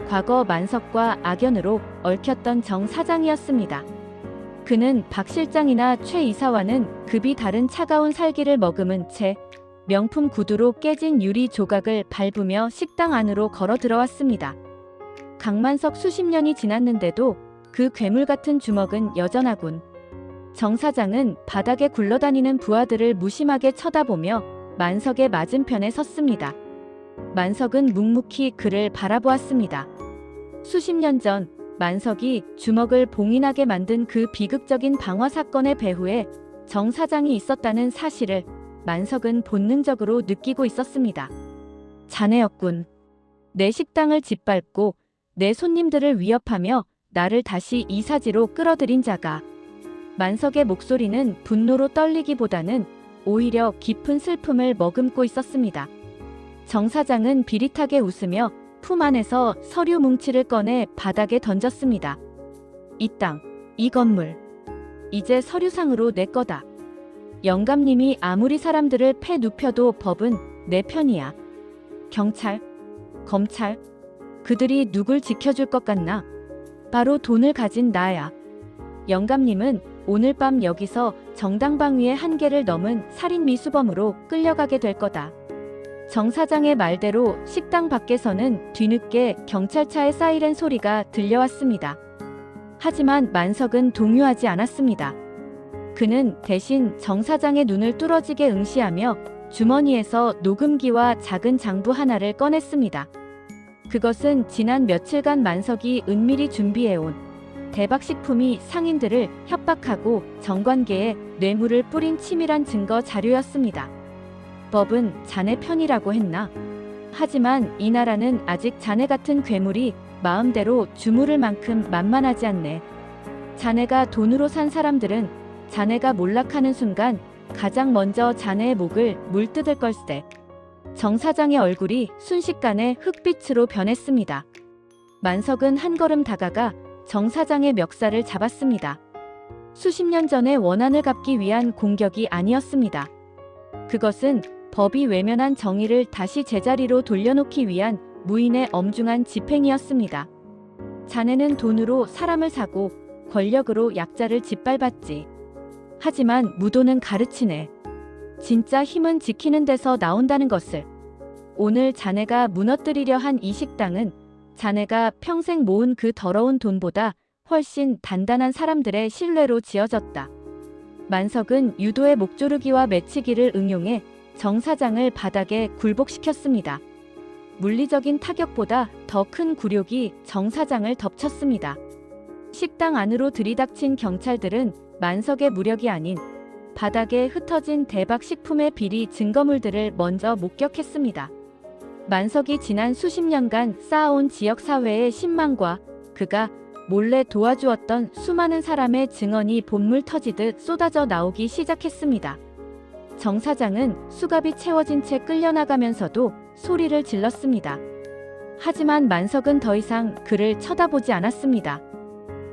[SPEAKER 1] 과거 만석과 악연으로 얽혔던 정 사장이었습니다. 그는 박 실장이나 최 이사와는 급이 다른 차가운 살기를 머금은 채 명품 구두로 깨진 유리 조각을 밟으며 식당 안으로 걸어 들어왔습니다. 강만석 수십 년이 지났는데도 그 괴물 같은 주먹은 여전하군. 정 사장은 바닥에 굴러다니는 부하들을 무심하게 쳐다보며 만석의 맞은편에 섰습니다. 만석은 묵묵히 그를 바라보았습니다. 수십 년 전 만석이 주먹을 봉인하게 만든 그 비극적인 방화 사건의 배후에 정 사장이 있었다는 사실을 만석은 본능적으로 느끼고 있었습니다. 자네였군. 내 식당을 짓밟고 내 손님들을 위협하며 나를 다시 이사지로 끌어들인 자가. 만석의 목소리는 분노로 떨리기보다는 오히려 깊은 슬픔을 머금고 있었습니다. 정 사장은 비릿하게 웃으며 품 안에서 서류 뭉치를 꺼내 바닥에 던졌습니다. 이 땅, 이 건물, 이제 서류상으로 내 거다. 영감님이 아무리 사람들을 패 눕혀도 법은 내 편이야. 경찰, 검찰, 그들이 누굴 지켜줄 것 같나? 바로 돈을 가진 나야. 영감님은 오늘 밤 여기서 정당방위의 한계를 넘은 살인 미수범으로 끌려가게 될 거다. 정 사장의 말대로 식당 밖에서는 뒤늦게 경찰차의 사이렌 소리가 들려왔습니다. 하지만 만석은 동요하지 않았습니다. 그는 대신 정 사장의 눈을 뚫어지게 응시하며 주머니에서 녹음기와 작은 장부 하나를 꺼냈습니다. 그것은 지난 며칠간 만석이 은밀히 준비해온 대박식품이 상인들을 협박하고 정관계에 뇌물을 뿌린 치밀한 증거 자료였습니다. 법은 자네 편이라고 했나? 하지만 이 나라는 아직 자네 같은 괴물이 마음대로 주무를 만큼 만만하지 않네. 자네가 돈으로 산 사람들은 자네가 몰락하는 순간 가장 먼저 자네의 목을 물뜯을 걸세. 정 사장의 얼굴이 순식간에 흑빛으로 변했습니다. 만석은 한 걸음 다가가 정 사장의 멱살을 잡았습니다. 수십 년 전의 원한을 갚기 위한 공격이 아니었습니다. 그것은 법이 외면한 정의를 다시 제자리로 돌려놓기 위한 무인의 엄중한 집행이었습니다. 자네는 돈으로 사람을 사고 권력으로 약자를 짓밟았지. 하지만 무도는 가르치네. 진짜 힘은 지키는 데서 나온다는 것을. 오늘 자네가 무너뜨리려 한 이 식당은 자네가 평생 모은 그 더러운 돈보다 훨씬 단단한 사람들의 신뢰로 지어졌다. 만석은 유도의 목조르기와 매치기를 응용해 정 사장을 바닥에 굴복시켰습니다. 물리적인 타격보다 더 큰 굴욕이 정 사장을 덮쳤습니다. 식당 안으로 들이닥친 경찰들은 만석의 무력이 아닌 바닥에 흩어진 대박 식품의 비리 증거물들을 먼저 목격했습니다. 만석이 지난 수십 년간 쌓아온 지역사회의 신망과 그가 몰래 도와주었던 수많은 사람의 증언이 본물 터지듯 쏟아져 나오기 시작했습니다. 정 사장은 수갑이 채워진 채 끌려나가면서도 소리를 질렀습니다. 하지만 만석은 더 이상 그를 쳐다보지 않았습니다.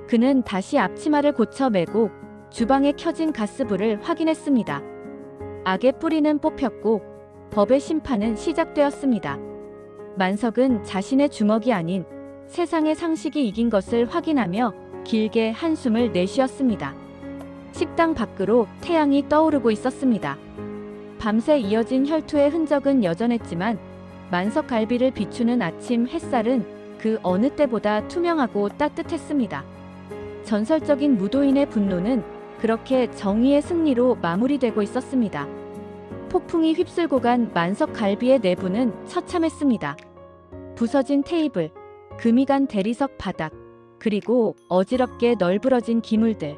[SPEAKER 1] 그는 다시 앞치마를 고쳐 매고 주방에 켜진 가스불을 확인했습니다. 악의 뿌리는 뽑혔고 법의 심판은 시작되었습니다. 만석은 자신의 주먹이 아닌 세상의 상식이 이긴 것을 확인하며 길게 한숨을 내쉬었습니다. 식당 밖으로 태양이 떠오르고 있었습니다. 밤새 이어진 혈투의 흔적은 여전했지만 만석 갈비를 비추는 아침 햇살은 그 어느 때보다 투명하고 따뜻했습니다. 전설적인 무도인의 분노는 그렇게 정의의 승리로 마무리되고 있었습니다. 폭풍이 휩쓸고 간 만석 갈비의 내부는 처참했습니다. 부서진 테이블, 금이 간 대리석 바닥, 그리고 어지럽게 널브러진 기물들.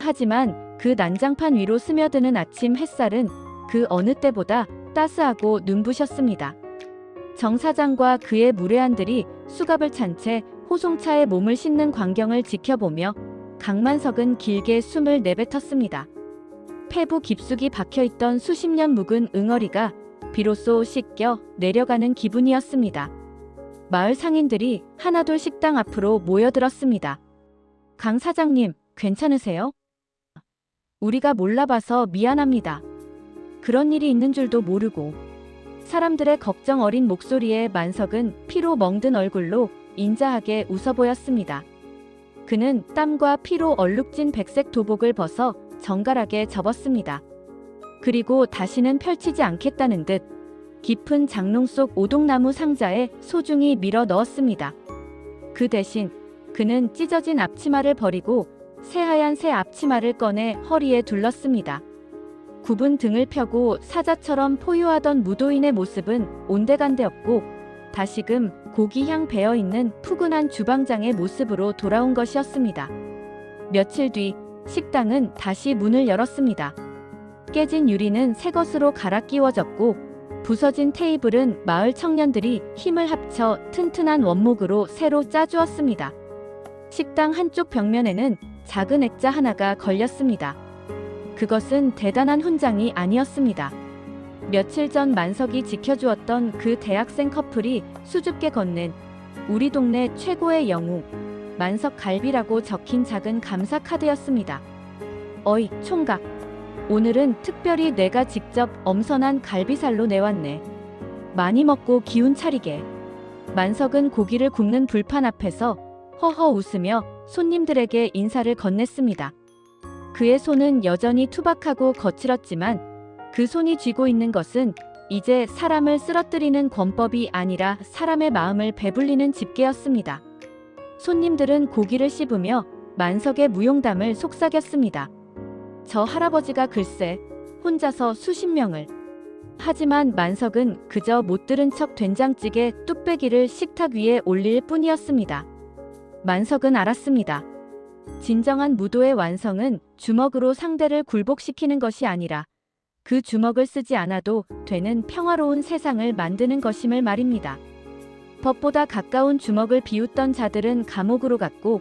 [SPEAKER 1] 하지만 그 난장판 위로 스며드는 아침 햇살은 그 어느 때보다 따스하고 눈부셨습니다. 정 사장과 그의 무례한들이 수갑을 찬 채 호송차에 몸을 싣는 광경을 지켜보며 강만석은 길게 숨을 내뱉었습니다. 폐부 깊숙이 박혀있던 수십 년 묵은 응어리가 비로소 씻겨 내려가는 기분이었습니다. 마을 상인들이 하나둘 식당 앞으로 모여들었습니다. 강 사장님, 괜찮으세요? 우리가 몰라봐서 미안합니다. 그런 일이 있는 줄도 모르고. 사람들의 걱정 어린 목소리에 만석은 피로 멍든 얼굴로 인자하게 웃어 보였습니다. 그는 땀과 피로 얼룩진 백색 도복을 벗어 정갈하게 접었습니다. 그리고 다시는 펼치지 않겠다는 듯 깊은 장롱 속 오동나무 상자에 소중히 밀어 넣었습니다. 그 대신 그는 찢어진 앞치마를 버리고 새하얀 새 앞치마를 꺼내 허리에 둘렀습니다. 굽은 등을 펴고 사자처럼 포효하던 무도인의 모습은 온데간데 없고 다시금 고기향 배어있는 푸근한 주방장의 모습으로 돌아온 것이었습니다. 며칠 뒤 식당은 다시 문을 열었습니다. 깨진 유리는 새 것으로 갈아 끼워졌고 부서진 테이블은 마을 청년들이 힘을 합쳐 튼튼한 원목으로 새로 짜주었습니다. 식당 한쪽 벽면에는 작은 액자 하나가 걸렸습니다. 그것은 대단한 훈장이 아니었습니다. 며칠 전 만석이 지켜주었던 그 대학생 커플이 수줍게 건넨 우리 동네 최고의 영웅 만석 갈비라고 적힌 작은 감사 카드였습니다. 어이 총각, 오늘은 특별히 내가 직접 엄선한 갈비살로 내왔네. 많이 먹고 기운 차리게. 만석은 고기를 굽는 불판 앞에서 허허 웃으며 손님들에게 인사를 건넸습니다. 그의 손은 여전히 투박하고 거칠었지만 그 손이 쥐고 있는 것은 이제 사람을 쓰러뜨리는 권법이 아니라 사람의 마음을 배불리는 집게였습니다. 손님들은 고기를 씹으며 만석의 무용담을 속삭였습니다. 저 할아버지가 글쎄 혼자서 수십 명을. 하지만 만석은 그저 못 들은 척 된장찌개 뚝배기를 식탁 위에 올릴 뿐이었습니다. 만석은 알았습니다. 진정한 무도의 완성은 주먹으로 상대를 굴복시키는 것이 아니라 그 주먹을 쓰지 않아도 되는 평화로운 세상을 만드는 것임을 말입니다. 법보다 가까운 주먹을 비웃던 자들은 감옥으로 갔고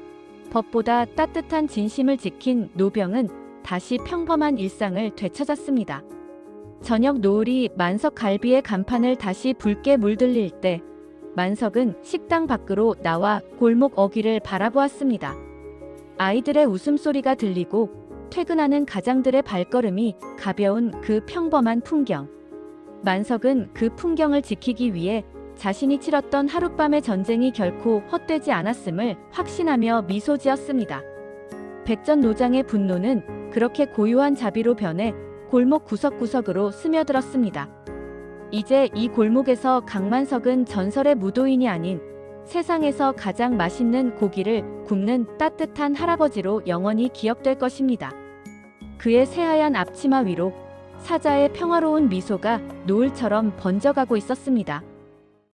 [SPEAKER 1] 법보다 따뜻한 진심을 지킨 노병은 다시 평범한 일상을 되찾았습니다. 저녁 노을이 만석 갈비의 간판을 다시 붉게 물들릴 때 만석은 식당 밖으로 나와 골목 어귀를 바라보았습니다. 아이들의 웃음소리가 들리고 퇴근하는 가장들의 발걸음이 가벼운 그 평범한 풍경. 만석은 그 풍경을 지키기 위해 자신이 치렀던 하룻밤의 전쟁이 결코 헛되지 않았음을 확신하며 미소 지었습니다. 백전노장의 분노는 그렇게 고요한 자비로 변해 골목 구석구석으로 스며들었습니다. 이제 이 골목에서 강만석은 전설의 무도인이 아닌 세상에서 가장 맛있는 고기를 굽는 따뜻한 할아버지로 영원히 기억될 것입니다. 그의 새하얀 앞치마 위로 사자의 평화로운 미소가 노을처럼 번져가고 있었습니다.